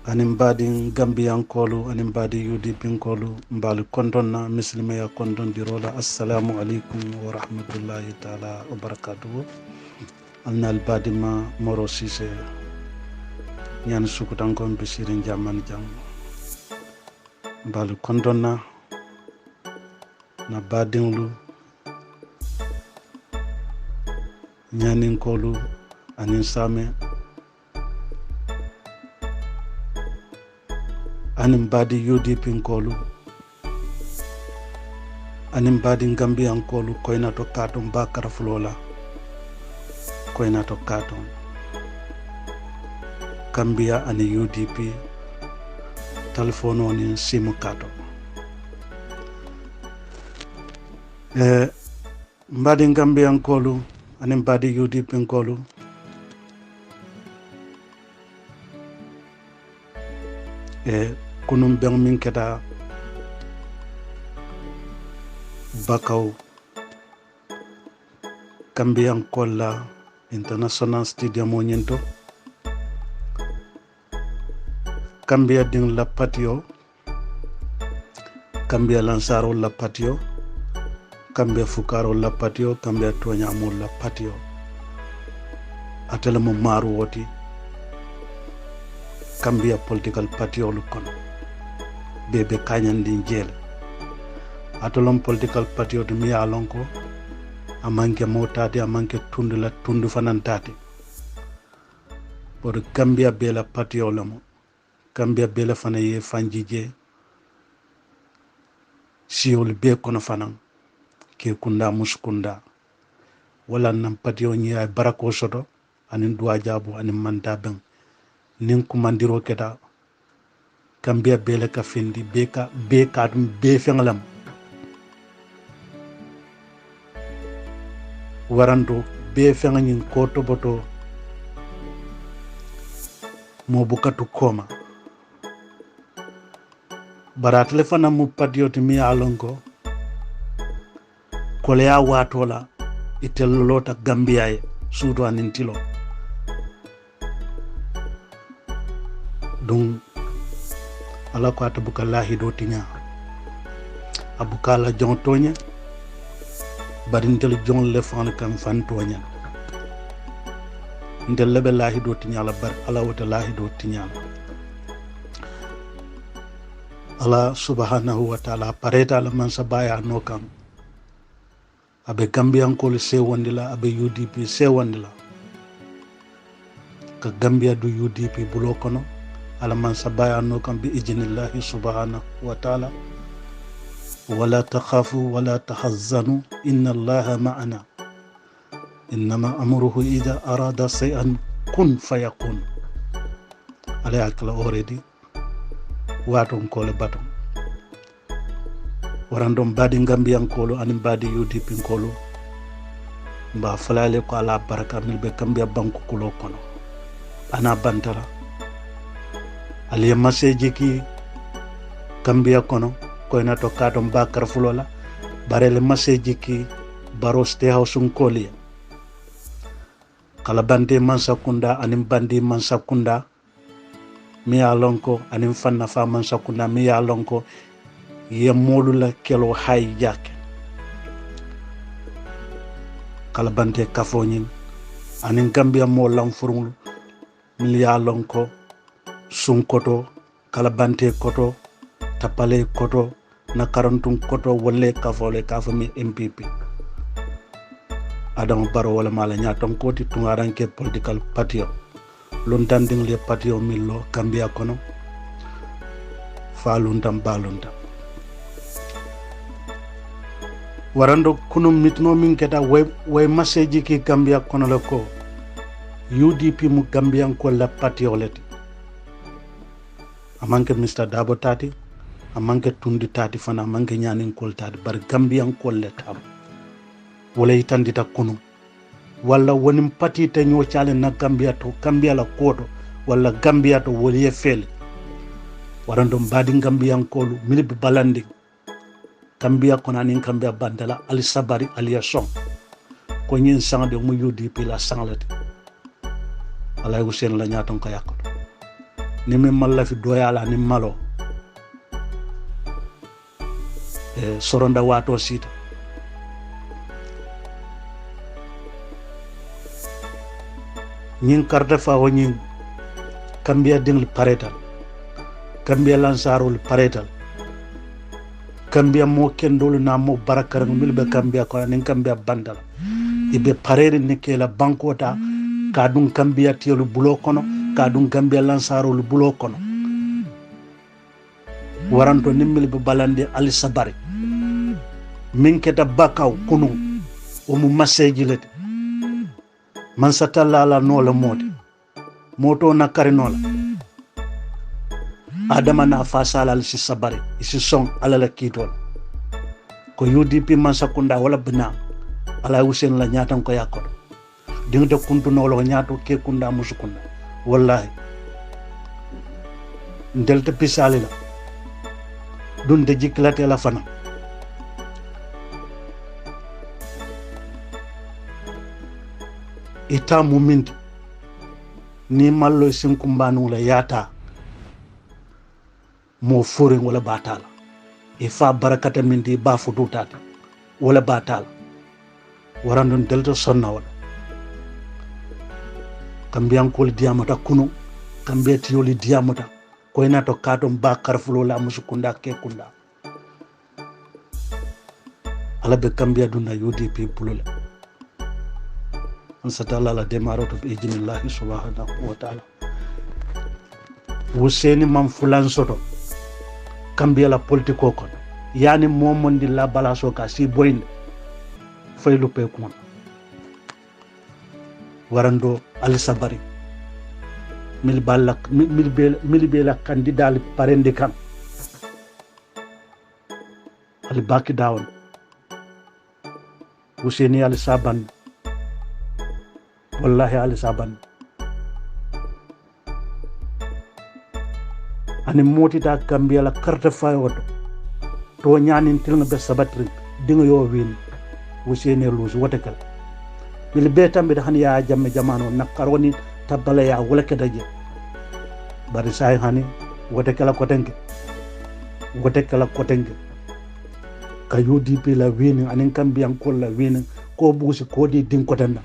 anin mbadi Gambian kolu anin mbadi UDP kolu mbali kondonna muslima ya kondon dirola assalamu alaikum wa rahmatullahi ta'ala wa barakatuhu alna albadi ma moro sise ñaan sukutangon bisirin jamman jang mbali kondonna na badinlu ñanin kolu anin same anin mbadi UDP kolu anin mbadi Gambian kolu koyna to katon bakara fulola koyna to katon Gambia ani UDP telephone oni simu kato mbadi Gambian kolu anin mbadi UDP kolu kunum beng min keta bakaw Gambian kolla international stadium o nyento Gambia ding la patio Gambia lansaro la patio Gambia fukaro la patio Gambia toñamo la patio atele mo maru woti Gambia political party olu kono bebe kanyandi jele atolom political party odu mi alonko amanke motade amanke tundu fanantate por Gambia bela party olamo Gambia bela fana ye fanjije siol be kono fanan ke kunda muskunda wala nam party o nyi ay barako soto anin duwa jabu anin manda ben nin kumandiro keta Gambia bele ka fendi beka dum be fenglam warando be fenganin ko toboto mo bukatu koma bara telefona mu patioti mi alongo kolea watola itellota Gambia e sudo anintilo donc ala ko ata buka lahi do tinya abuka la jon tonya barintel jon le fan kan fan tonya ndel lebe lahi do tinya la bar ala wata lahi do tinya ala subhanahu wa ta'ala pareta la man sabaya no kam abe Gambian ko le se wondila abe UDP se wondila ka Gambia du UDP bulo kono ala man sabaya no kam bi ijnillahi subhanahu wa ta'ala wala takhafu wala tahazzanu inna allaha ma'ana innama amruhu idha arada shay'an kun fayakun ala akla already waton ko le baton warandom badi Gambian kolo anim badi UDP kolo mba falale ko ala baraka mil be Gambia banku kulo kono ana bantala ali maseji ki Gambia kono koyna to katon bakar fulola barele maseji ki baroste hausun kolia kala bande mansakunda anim bandi mansakunda mi alonko anim fanna fa mansakunda mi alonko ye molu la kelo hay jake kala bante kafoñin anin Gambia mo lanfurul miliya lonko sunkoto kala bante koto tapale koto na karantun koto wolle kafole kafami MPP Adama Barrow wala mala nyaton koti tungaranke political party lontanding le party millo Gambia kono fa lontam balonta warando kuno mitno min keta way message ki Gambia kono la ko UDP mu Gambian ko la party oleti amanke Mr. Dabo Tati amanke Tundi Tati fana amanke nyanin kol tati bar Gambian ko le tam wala itandita kuno wala wonim party te nyo chale na Gambia to Gambia la kodo wala Gambia to woli fel warando mbadi Gambian ko milibi balandi Gambia kona nin Gambia bandala ali sabari ali son ko nyin sang de mu UDP la sanglati alay Hussein la nyaton ko yakko ni min malla fi doyala ni malo soronda wato sita nyin karta fa woni Gambia dingli paretal Gambia lansarul paretal Gambia mo kendolu na mo barakar milbe Gambia ko nin Gambia bandala ibe parere ne kela bankota kadun Gambia tielu bulo kono kadun Gambia lansarul bulo kono waranto nimilbe balande ali sabari min keta bakaw kunu o mu message lete man satalla la no la modi moto na karinola adama na fasala al si sabari isi son ala la kitol ko UDP man sakunda wala bina ala Hussein la nyatan ko yakko dingde kuntu no lo nyato ke kunda musukunda wallahi ndelte pisali la dunde jiklate la fana ita muminti ni mallo sinkumbanu la yata mo fure wala batala e fa barakata min di ba futu tata wala batala warandon delta sonna wala Gambian ko diamata kuno Gambia tioli diamata ko ina to katon ba karfulo la musukunda ke kunda ala be Gambia duna UDP bulula ansatala la demaroto bi ijnillahi subhanahu wa ta'ala Hussein mam fulan soto Gambia la politiko ko yani momondi la balaso ka si boyinde faylu pe ko warando ali sabari milbela candidat parende kan ali baki dawon Hussein ali saban wallahi ali saban ani moti da Gambia la carte fayoto to nyanin tilnga be sabatri dinga yo win Hussein lose wotakal bil betambe han ya jamme jamano nakaroni tabale ya wala kedaje bari say hani wotakala kotenge ka UDP la win anin Gambian ko la win ko busi ko di din kotanda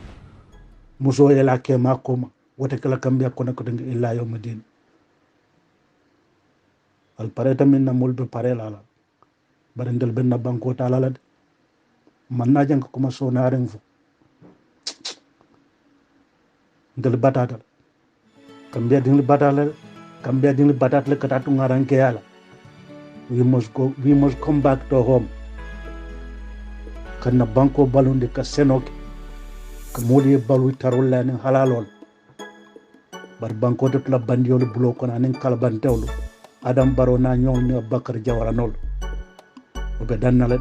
muso yela ke makoma wotakala Gambia ko kotenge illa yawmadin al pareta min na mulbe parela la barendel benna banko tala la man na jang ko ma so na ren fu ndel batata Gambia dingli batata le katatu ngaranke yala we must come back to home kana banko balunde ka senoke ka modi balu tarulla ne halalol bar banko de la bandiol bulo ko na nen kala bantewlu Adam Barrow na ñoo Bakar Jawara nol o be dannale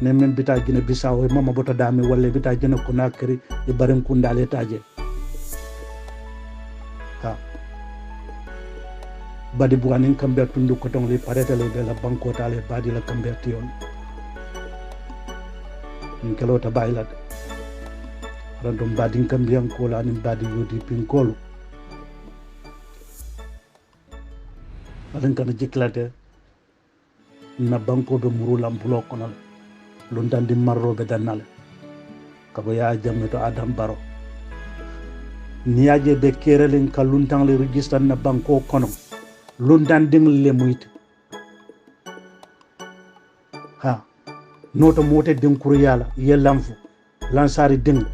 ne men bita gina bisawo mama bota dami wala bita gina ko nakri e baren kundale taje ha badi buganin kambe tundu ko ton le parete le la banko tale badi la kambe tion in kelo ta baylat random badi kambe ko la ni badi UDP ko alan kana jiklate na banko be muru lampulo kono lundandi marro be dannale kabo ya jamme to Adam Baro niaje be kerelen ka luntang le register na banko kono lundan ding le muite ha noto mote ding kuryala ye lamfu lansari ding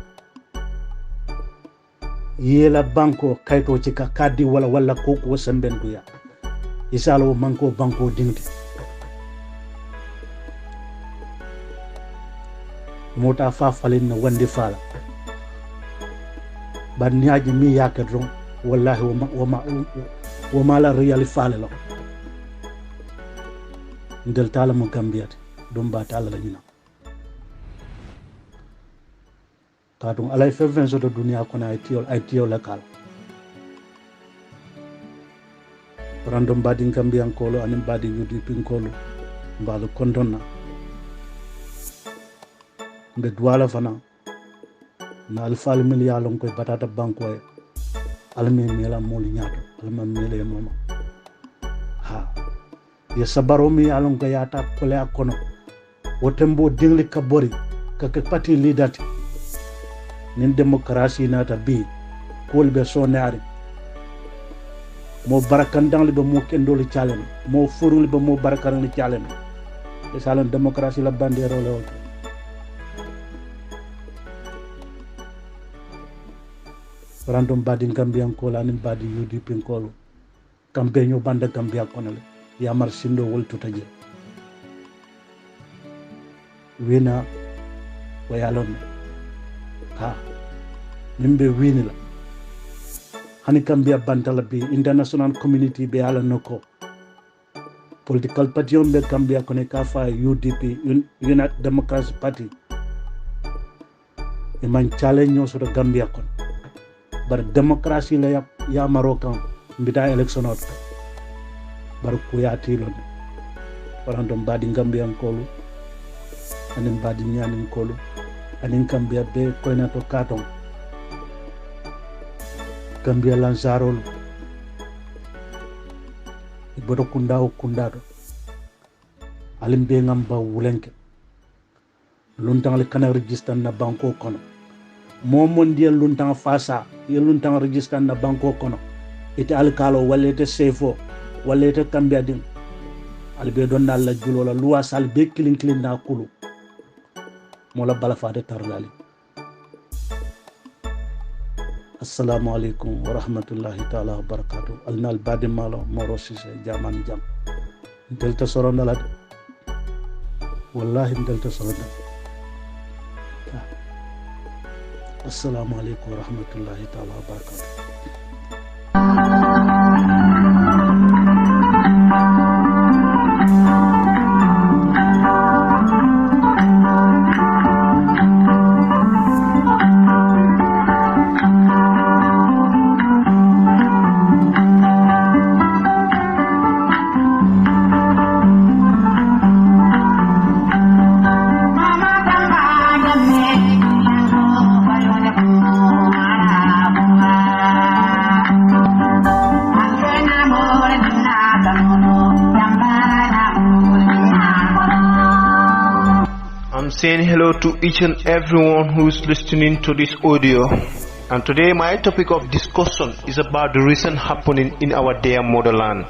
yela banko kayto ci ka kadi wala ko sembenduya isalo manko banko dingti mota fa falin na wandi fala ban nyaaji mi yakadron wallahi wama la real fala lo ndel tala mo Gambiate dum ba tala la ñina katung alay fefen so to dunia kono ay tiyo la kala random badin Gambian kolo anim badin UDP kolo mbalo kondonna mbe duwala fana na alfal miliyalon koy batata banko e alme mela moli ñaato alma mele mama ha ye sabaro mi alon ko yata kole akono wotembo dingli kabori kake pati lidati nin demokrasi nata bi kolbe sonari mo barakan li ba mo kendoli challenge mo furul ba mo barakan li challenge e salon demokrasi la bandero la random badin Gambian ko la nim badi UDP ko campagne banda Gambia kono le ya mar sindo wol tutaje wina wayalon ha nimbe wini la hani Gambia bantala bi international community be ala noko political party on be Gambia kone ka fa UDP United Democratic Party e man challenge nyo so Gambia kon bar demokrasi la ya marokan mbita election out bar ko ya tilon parandom badi Gambian kolu anin badi nyanin kolu anin Gambia be koyna to katon Gambia lansarol ibodo kundado alim be ngamba wulenke luntang le kana register na banko kono momon dia luntang fasa ye luntang register na banko kono ite alkalo walete sefo walete Gambia din albe don na la julola luwa sal be kilin na kulu mola bala faade tarlali assalamu alaikum wa rahmatullahi ta'ala wa barakatuh alnal badi malo moro sise jaman jam delta soronda la wallahi delta soronda assalamu alaikum wa rahmatullahi ta'ala wa barakatuh Saying hello to each and everyone who is listening to this audio, and today my topic of discussion is about the recent happening in our dear motherland.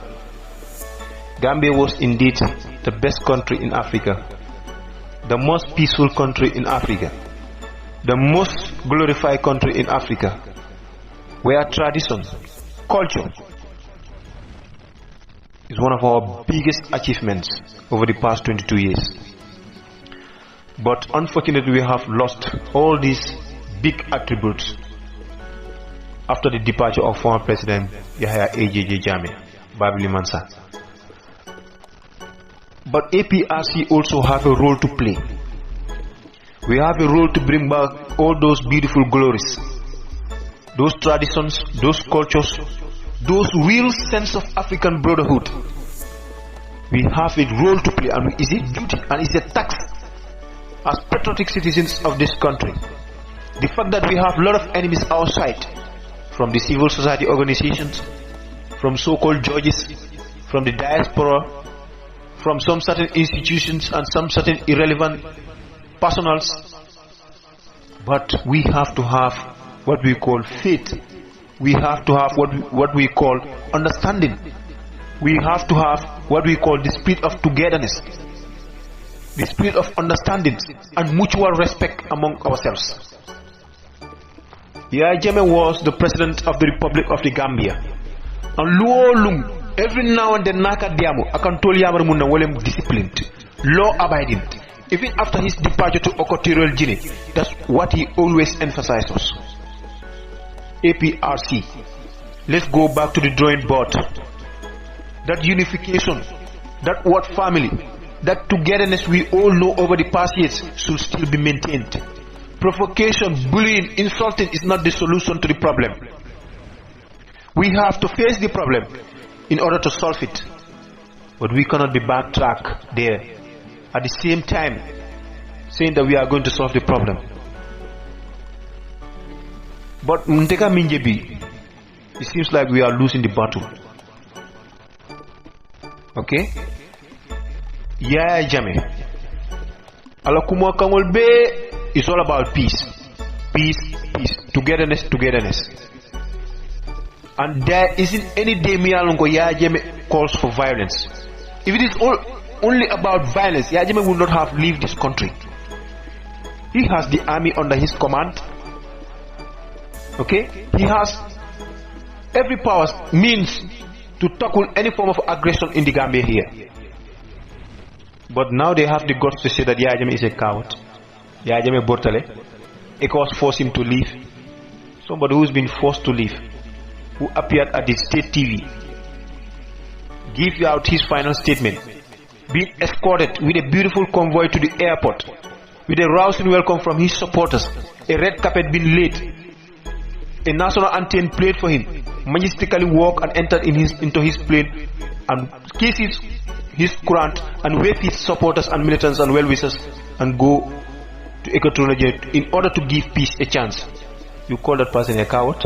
Gambia was indeed the best country in Africa, the most peaceful country in Africa, the most glorified country in Africa, where tradition, culture is one of our biggest achievements over the past 22 years. But unfortunately, we have lost all these big attributes after the departure of former President Yahya AJJ Jammeh, Babili Mansa. But APRC also have a role to play. We have a role to bring back all those beautiful glories, those traditions, those cultures, those real sense of African brotherhood. We have a role to play, and is it duty and is it tax as patriotic citizens of this country. The fact that we have a lot of enemies outside, from the civil society organizations, from so-called judges, from the diaspora, from some certain institutions and some certain irrelevant personals. But we have to have what we call faith. We have to have what we call understanding. We have to have what we call the spirit of togetherness, the spirit of understanding and mutual respect among ourselves. Yaya Jammeh was the president of the Republic of the Gambia. And luolum, every now and then naka diamo akan tol yamar munna wolem disciplined, law abiding. Even after his departure to Equatorial Guinea, that's what he always emphasizes. APRC, let's go back to the drawing board. That unification, that word family, that togetherness we all know over the past years should still be maintained. Provocation, bullying, insulting is not the solution to the problem. We have to face the problem in order to solve it. But we cannot be backtrack there. At the same time, saying that we are going to solve the problem. But Mnteka Minjebi, it seems like we are losing the battle. Okay? Yaya Jammeh. Alakumwa Kangol Be is all about peace. Peace, peace. Togetherness, togetherness. And there isn't any day Miyalongo Yaya Jammeh calls for violence. If it is only about violence, Yaya Jammeh will not have leave this country. He has the army under his command. Okay? He has every power means to tackle any form of aggression in the Gambia here. But now they have the guts to say that Yaya Jammeh is a coward. Yaya Jammeh Bortale. ECOWAS forced him to leave. Somebody who's been forced to leave, who appeared at the state TV, give out his final statement, being escorted with a beautiful convoy to the airport, with a rousing welcome from his supporters, a red carpet being laid, a national anthem played for him, majestically walked and entered into his plane and kisses his Quran and waved his supporters and militants and well-wishers and go to Equatorial Guinea in order to give peace a chance. You call that person a coward?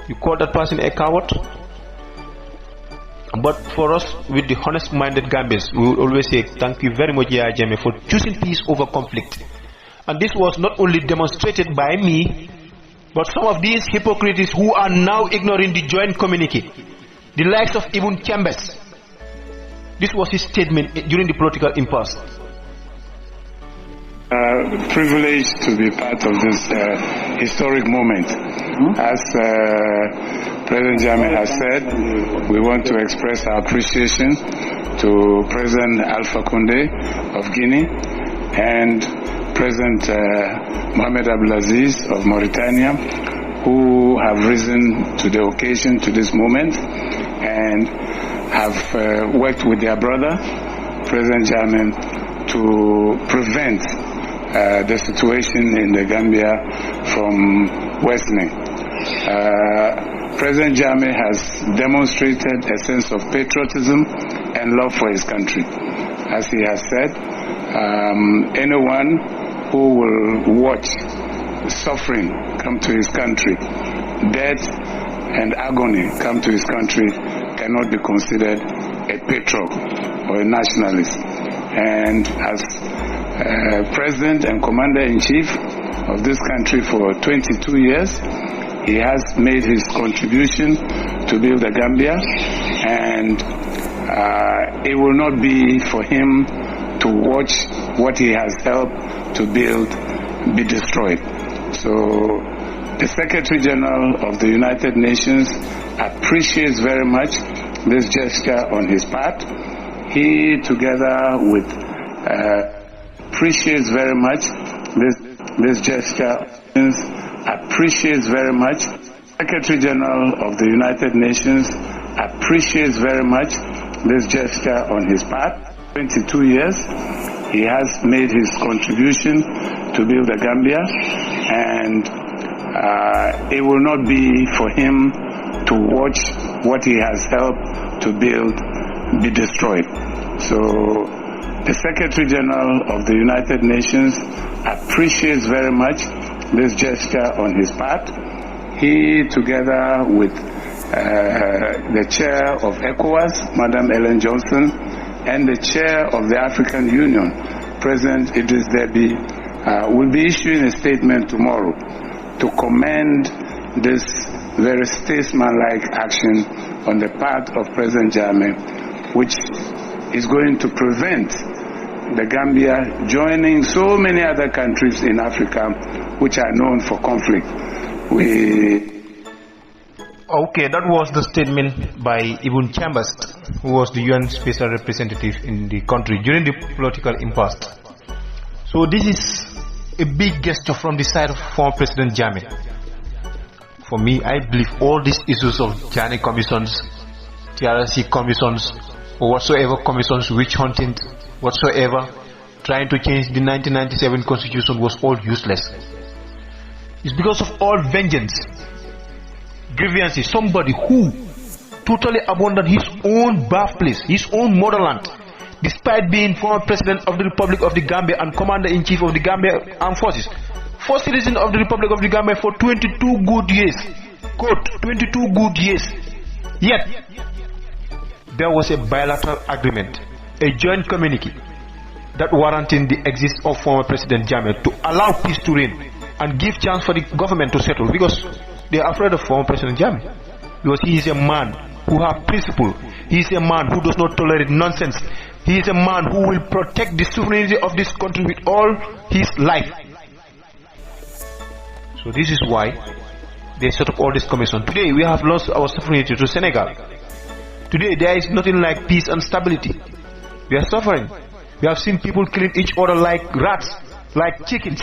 You call that person a coward? But for us, with the honest-minded Gambians, we will always say thank you very much, Yaya Jammeh, for choosing peace over conflict. And this was not only demonstrated by me, but some of these hypocrites who are now ignoring the joint communique, the likes of Ibn Chambers. This was his statement during the political impasse. Privileged to be part of this historic moment. As President Jammeh has said, we want to express our appreciation to President Alpha Conde of Guinea and President Mohamed Abdelaziz of Mauritania, who have risen to the occasion, to this moment, and have worked with their brother, President Jammeh, to prevent the situation in the Gambia from worsening. President Jammeh has demonstrated a sense of patriotism and love for his country. As he has said, anyone who will watch suffering come to his country, death and agony come to his country, cannot be considered a patriot or a nationalist. And as President and Commander-in-Chief of this country for 22 years, he has made his contribution to build the Gambia, and it will not be for him to watch what he has helped to build be destroyed. So the Secretary General of the United Nations appreciates very much this gesture on his part. He, together with appreciates very much this gesture, appreciates very much. Secretary General of the United Nations appreciates very much this gesture on his part. 22 years, he has made his contribution to build the Gambia, and it will not be for him to watch what he has helped to build be destroyed. So the Secretary General of the United Nations appreciates very much this gesture on his part. He, together with the chair of ECOWAS, Madam Ellen Johnson, and the chair of the African Union, President Idris Deby, will be issuing a statement tomorrow to commend this very statesmanlike action on the part of President Jammeh, which is going to prevent the Gambia joining so many other countries in Africa which are known for conflict. Okay, that was the statement by Ibn Chambers, who was the UN special representative in the country during the political impasse. So this is a big gesture from the side of former President Jammeh. For me, I believe all these issues of Janneh commissions, TRC commissions, or whatsoever commissions, witch hunting, whatsoever, trying to change the 1997 constitution was all useless. It's because of all vengeance, grievances, somebody who totally abandoned his own birthplace, his own motherland, despite being former president of the Republic of the Gambia and commander-in-chief of the Gambia Armed Forces, first citizen of the Republic of the Gambia for 22 good years, quote, 22 good years. Yet, there was a bilateral agreement, a joint communique that warranted the existence of former President Jammeh to allow peace to reign and give chance for the government to settle, because they are afraid of former President Jammeh. Because he is a man who has principle. He is a man who does not tolerate nonsense. He is a man who will protect the sovereignty of this country with all his life. So this is why they set up all this commission. Today we have lost our sovereignty to Senegal. Today there is nothing like peace and stability. We are suffering. We have seen people killing each other like rats, like chickens.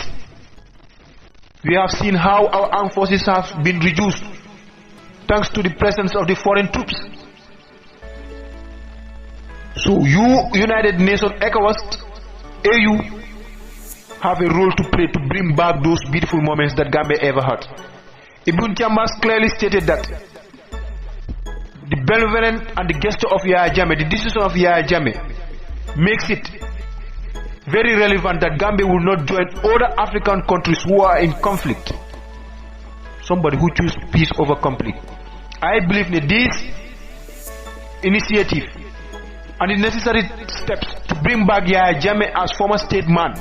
We have seen how our armed forces have been reduced thanks to the presence of the foreign troops. So you, United Nations, ECOWAS, AU, have a role to play to bring back those beautiful moments that Gambia ever had. Ibn Chambers clearly stated that the benevolence and the gesture of Yahya Jammeh, the decision of Yahya Jammeh, makes it very relevant that Gambia will not join other African countries who are in conflict. Somebody who chooses peace over conflict. I believe that this initiative and the necessary steps to bring back Yahya Jammeh as former statesman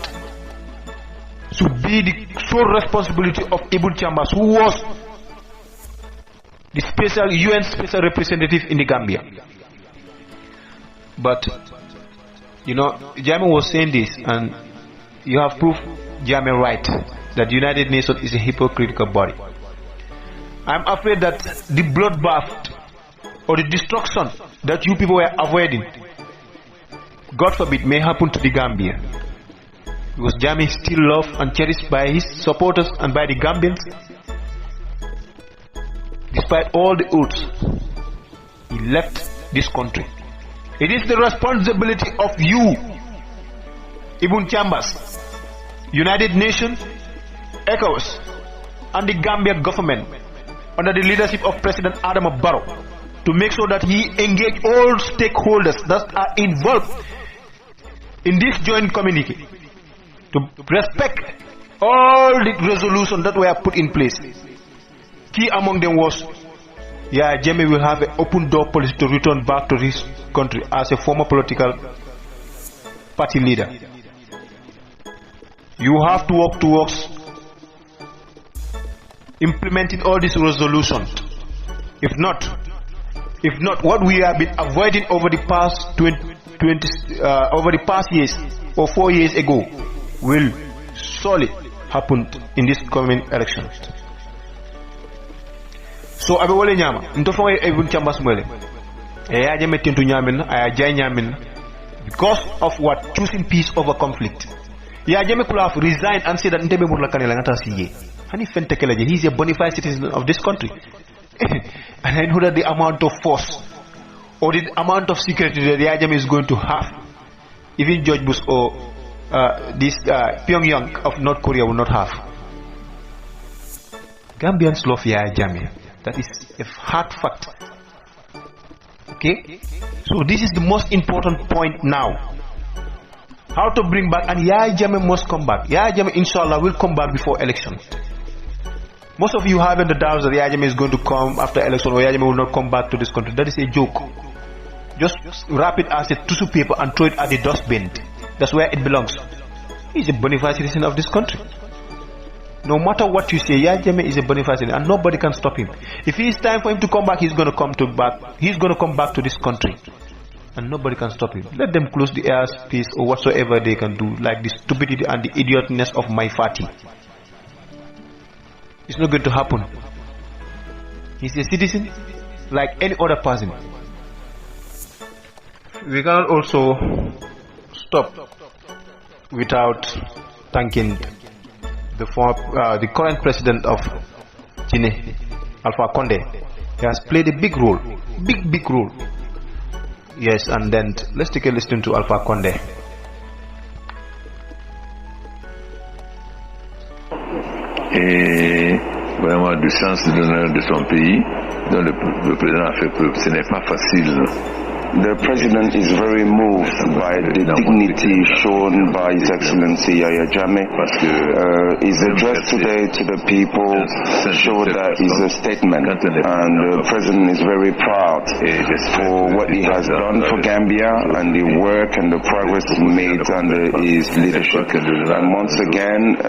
should be the sole responsibility of Ibn Chambers, who was the special UN special representative in the Gambia. But you know, Jammeh was saying this, and you have proved Jammeh right, that the United Nations is a hypocritical body. I'm afraid that the bloodbath or the destruction that you people were avoiding, God forbid, may happen to the Gambia. Because Jammeh is still loved and cherished by his supporters and by the Gambians. Despite all the oaths, he left this country. It is the responsibility of you, Ibn Chambers, United Nations, ECOWAS, and the Gambia government under the leadership of President Adama Barrow to make sure that he engage all stakeholders that are involved in this joint communique to respect all the resolutions that were put in place. Key among them was Yahya Jammeh will have an open door policy to return back to his country as a former political party leader. You have to work towards implementing all these resolutions. If not, what we have been avoiding over the past 20 years or 4 years ago will surely happen in this coming election. So abe wole nyama nto fo Ibn Chambers mwele ya jame tentu nyamin aya jay nyamin because of what? Choosing peace over conflict. Ya jame could have resigned and said that ntebe murla kanela ngata siye hani fente keleje. He is a bona fide citizen of this country. And I know that the amount of force or the amount of security that Yahya Jammeh is going to have, even George Bush or this Pyongyang of North Korea will not have. Gambians love Yahya Jammeh. That is a hard fact. Okay? So this is the most important point now. How to bring back, and Yahya Jammeh must come back. Yahya Jammeh inshallah will come back before election. Most of you having the doubts that Yahya Jammeh is going to come after election or Yahya Jammeh will not come back to this country. That is a joke. Just wrap it as a tissue paper and throw it at the dustbin. That's where it belongs. He's a bona fide citizen of this country. No matter what you say, Yaya Jammeh is a bona fide citizen, and nobody can stop him. If it's time for him to come back, he's going to come back. He's going to come back to this country, and nobody can stop him. Let them close the airspace or whatsoever they can do, like the stupidity and the idiotness of my party. It's not going to happen. He's a citizen like any other person. We cannot also stop without thanking the current president of Guinea, Alpha Condé. He has played a big role, big role. Yes, and then let's take a listen to Alpha Condé. Et vraiment du sens de l'honneur de son pays, dont le président a fait preuve. Ce n'est pas facile. The President is very moved by the dignity shown by His Excellency Yaya Jammeh. His address today to the people showed that it's a statement, and the President is very proud for what he has done for Gambia and the work and the progress made under his leadership. And once again,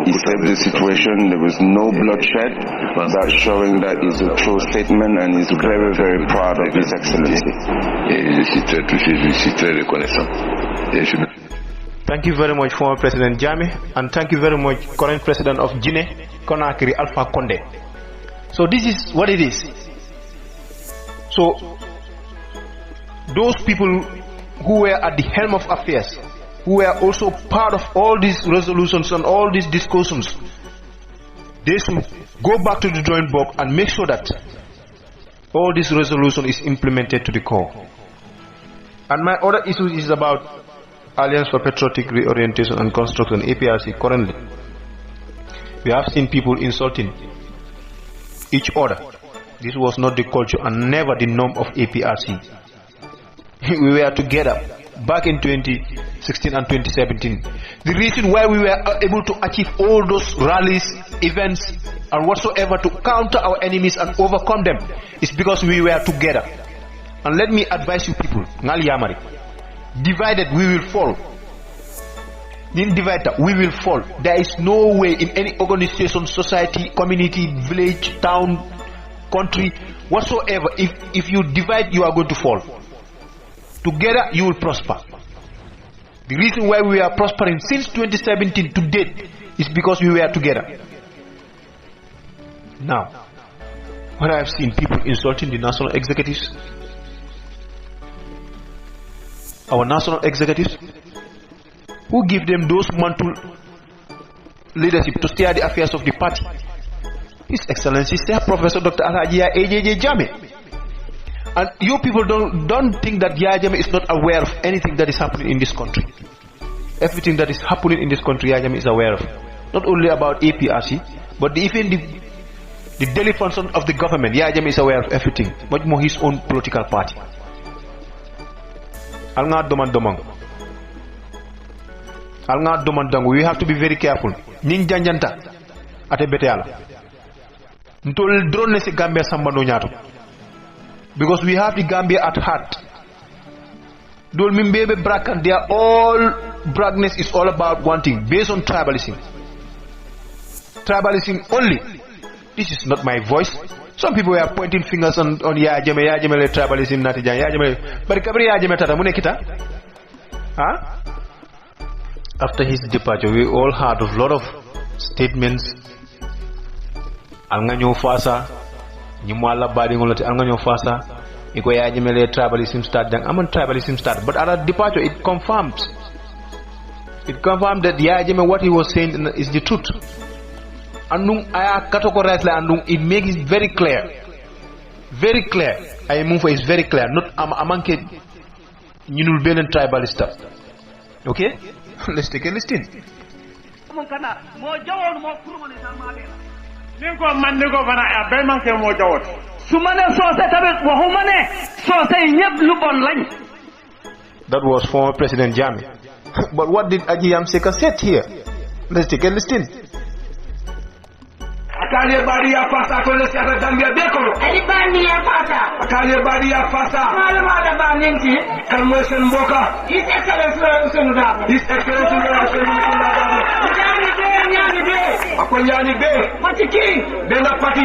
he saved the situation. There was no bloodshed. That's showing that it's a true statement, and he's very, very proud of His Excellency. Thank you very much, former President Jammeh, and thank you very much, current President of Guinea, Conakry, Alpha Condé. So this is what it is. So those people who were at the helm of affairs, who were also part of all these resolutions and all these discussions, they should go back to the drawing board and make sure that all this resolution is implemented to the core. And my other issue is about Alliance for Patriotic Reorientation and Construction, APRC. Currently, we have seen people insulting each other. This was not the culture and never the norm of APRC. We were together back in 2016 and 2017. The reason why we were able to achieve all those rallies, events, and whatsoever to counter our enemies and overcome them is because we were together. And let me advise you people, Ngali Yamari, divided we will fall. In divided we will fall. There is no way in any organization, society, community, village, town, country, whatsoever, if you divide, you are going to fall. Together you will prosper. The reason why we are prospering since 2017 to date is because we were together. Now, when I have seen people insulting the national executives, our national executives, who give them those mantle leadership to steer the affairs of the party, His Excellency Sir Professor Dr. Alhaji AJJ Jammeh. And you people don't think that Yaya Jammeh is not aware of anything that is happening in this country. Everything that is happening in this country, Yaya Jammeh is aware of. Not only about APRC, but even the daily function of the government. Yaya Jammeh is aware of everything, much more his own political party. We have to be very careful. Ning janjanta ate beteala. Ntol drone ne se Gambia sambando nyato. Because we have the Gambia at heart. Dol mimbebe brakan, they are all bragness is all about one thing, based on tribalism. Tribalism only. This is not my voice. Some people were pointing fingers on Yaya Jammeh tribalism natijan Yaya Jammeh. But kabri Yaya Jammeh tata mune kita? Huh? After his departure, we all heard a lot of statements. Alnganyo fasa, nyumala badi ngolati alnganyo fasa. Iko Yaya Jammeh tribalism start dang. Aman tribalism start, but at our departure, it confirms. It confirmed that Yaya Jammeh what he was saying is the truth. Andung aya katoko right la andung, it makes it very clear. Very clear. I move is very clear. Not amanke nyinul benen tribalista. Okay? Let's take a listen. That was former President Jammeh. But what did Ajiyam Seka say here? Let's take a listen. Akale bari ya fasa ko le siata Gambia be ko ali bani ya fasa akale bari ya fasa mala mala baninti kalmo sen boka His Excellency ako ñaani be parti kii benn parti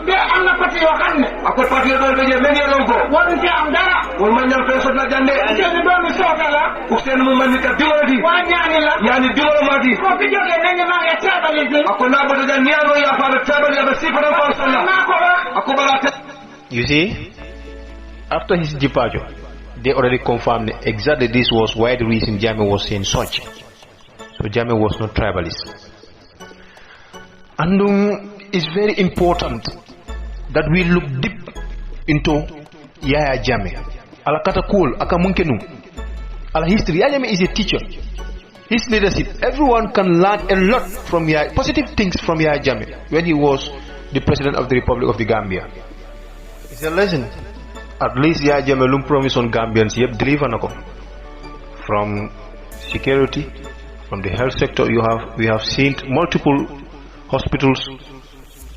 be am na parti yoo xam ne ako parti yo ɗon ɓe je men yelon ko waru ci am dara won man ñam fe sotna jande seen doomi sooka la useni mum mandita dimolati waa ñaani la ñaani dimolomati ko fi jógee nañu maa ngi taabali bi ako naɓoto jan niyano yafaɓe tabali aɓe sifanan fa salla naa ko wax ako ɓala You see, after his departure, they already confirmed exactly this was why the reason Jammeh was saying such. So Jammeh was not tribalist. And it's very important that we look deep into Yaya Jammeh. Ala kata cool, aka munkenu. Ala history. Yaya Jammeh is a teacher. His leadership, everyone can learn a lot from Yaya, positive things from Yaya Jammeh when he was the president of the Republic of the Gambia. It's a lesson. At least Yaya Jammeh lum promise on Gambians yep deliver nako. From security, from the health sector, we have seen multiple hospitals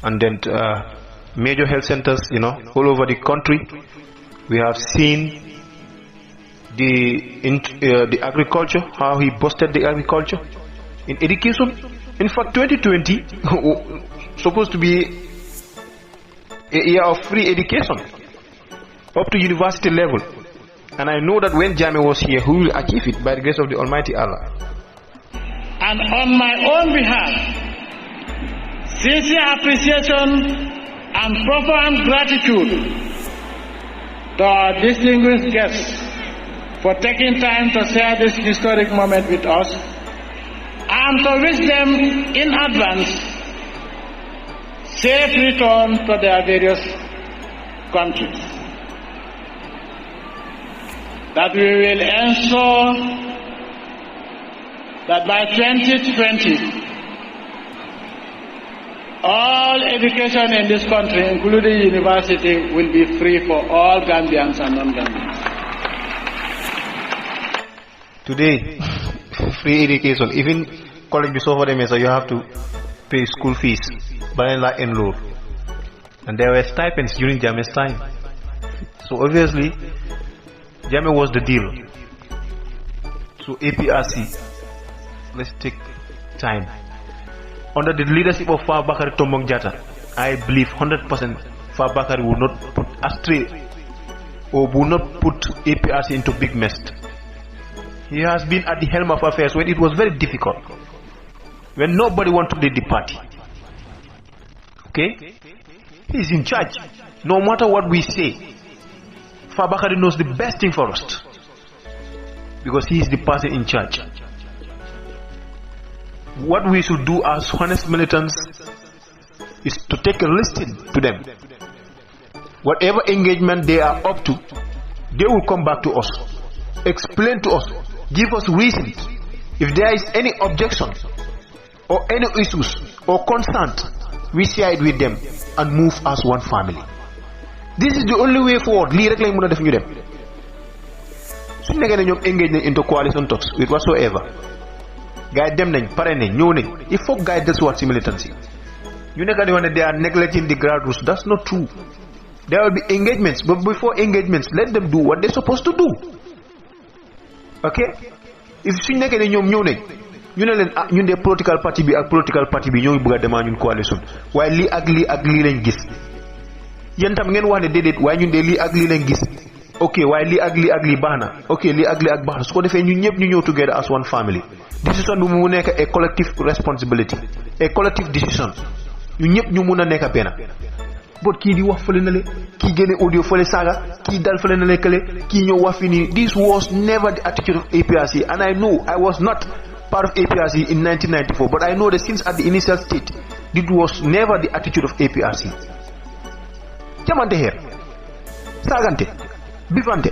and then major health centers, all over the country. We have seen the agriculture, how he boosted the agriculture. In education, in fact 2020 supposed to be a year of free education up to university level, and I know that when Jammeh was here, he will achieve it by the grace of the Almighty Allah. And on my own behalf, sincere appreciation and profound gratitude to our distinguished guests for taking time to share this historic moment with us, and to wish them in advance safe return to their various countries. That we will ensure that by 2020, all education in this country, including university, will be free for all Gambians and non-Gambians. Today, free education, even college before them, so you have to pay school fees, but enroll. And there were stipends during Jammeh's time. So obviously, Jammeh was the deal. So APRC, let's take time. Under the leadership of Fabakary Tombong Jatta, I believe 100% Fabakary will not put astray or will not put APRC into big mess. He has been at the helm of affairs when it was very difficult, when nobody wanted to lead the party. Okay? He's in charge. No matter what we say, Fabakary knows the best thing for us, because he is the person in charge. What we should do as honest militants is to take a listen to them. Whatever engagement they are up to, they will come back to us, explain to us, give us reasons. If there is any objection or any issues or concern, we share it with them and move as one family. This is the only way forward. Lii rek lañ mëna def ñu dem. Suñu nekkee ne ñoom engage nañ into coalition talks with whatsoever, gars yi dem nañ pare nañ ñëw nañ, il faut gars yi dellusiwaat si militancy. You nekk di wax ne they are neglecting the grassroots. That's not true. There will be engagements, but before engagements, let them do what they're supposed to do. Okay? If suñu nekkee ne ñoom ñëw nañ, ñu ne leen ñun de political party bi ak political party bi ñoo bëgg a demaa ñun coalition, waaye lii ak lii lañ gis. Yéen tam ngeen wax ne déedéet waaye ñun de lii ak lii lañ gis. Ok, waaye lii ak lii baax na. Ok, lii ak baax na. Su ko defee ñun ñëpp ñu ñëw together as one family. Decision bi mu nekk a collective responsibility, a collective decision. ñun ñëpp ñu mun a nekk benn. But kii di wax fële na le, kii génne audio fële saaga, kii dal fële na le kële, kii ñëw wax fi nii. This was never the attitude of APRC, and I know I was not part of APRC in 1994, but I know that since at the initial stage, this was never the attitude of APRC. Jamante here, sagante, bifante.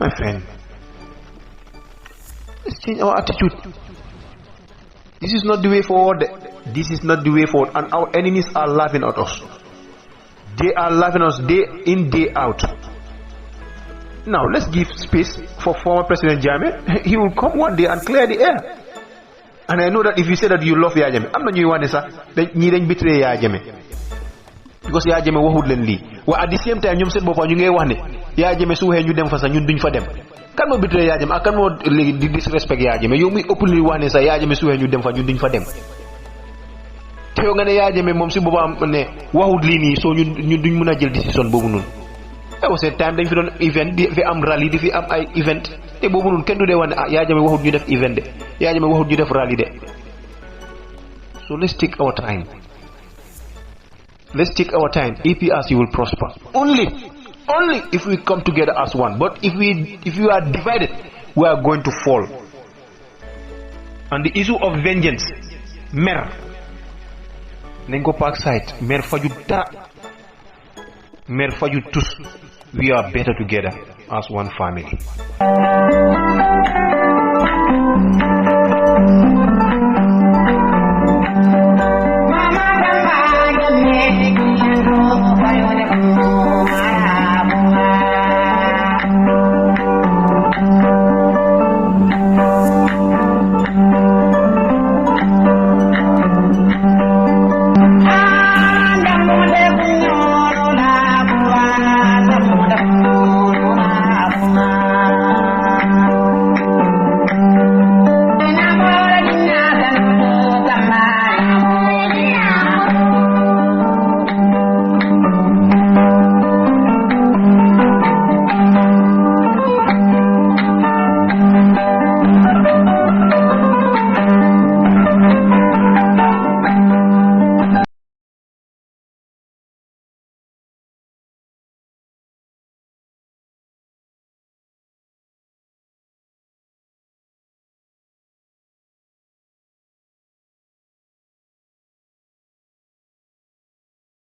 My friend, let's change our attitude. This is not the way forward. This is not the way forward, and our enemies are laughing at us. They are laughing at us day in, day out. Now let's give space for former President Jammeh. He will come one day and clear the air. And I know that if you say that you love Yaya Jammeh, I'm not you want to say betray Yaya Jammeh, because Yaya Jammeh waxut leen lii. Well, at the same time ñoom seen boppam ñu ngay wax ne Yaya Jammeh su waxee ñu dem fa sax ñun duñ fa dem. kan moo bitale Yaya Jammeh ak kan moo léegi di disrespect Yaya Jammeh yow muy ëpp li wax ne sax Yaya Jammeh su waxee ñu dem fa ñun duñ fa dem te yow nga ne Yaya Jammeh moom si boobam ne waxut lii nii soo ñun duñ mën a jël décision boobu noonu aw seen time dañ fi doon event di fi am rally di fi am ay event te boobu noonu kenn du dee wax ne Yaya Jammeh waxut ñu def event de Yaya Jammeh waxut ñu def rally de so let's take our time APRC will prosper only if we come together as one. But if we are divided, we are going to fall. And the issue of vengeance, mer nengo park side, mer fajuta, mer fajutus. We are better together as one family.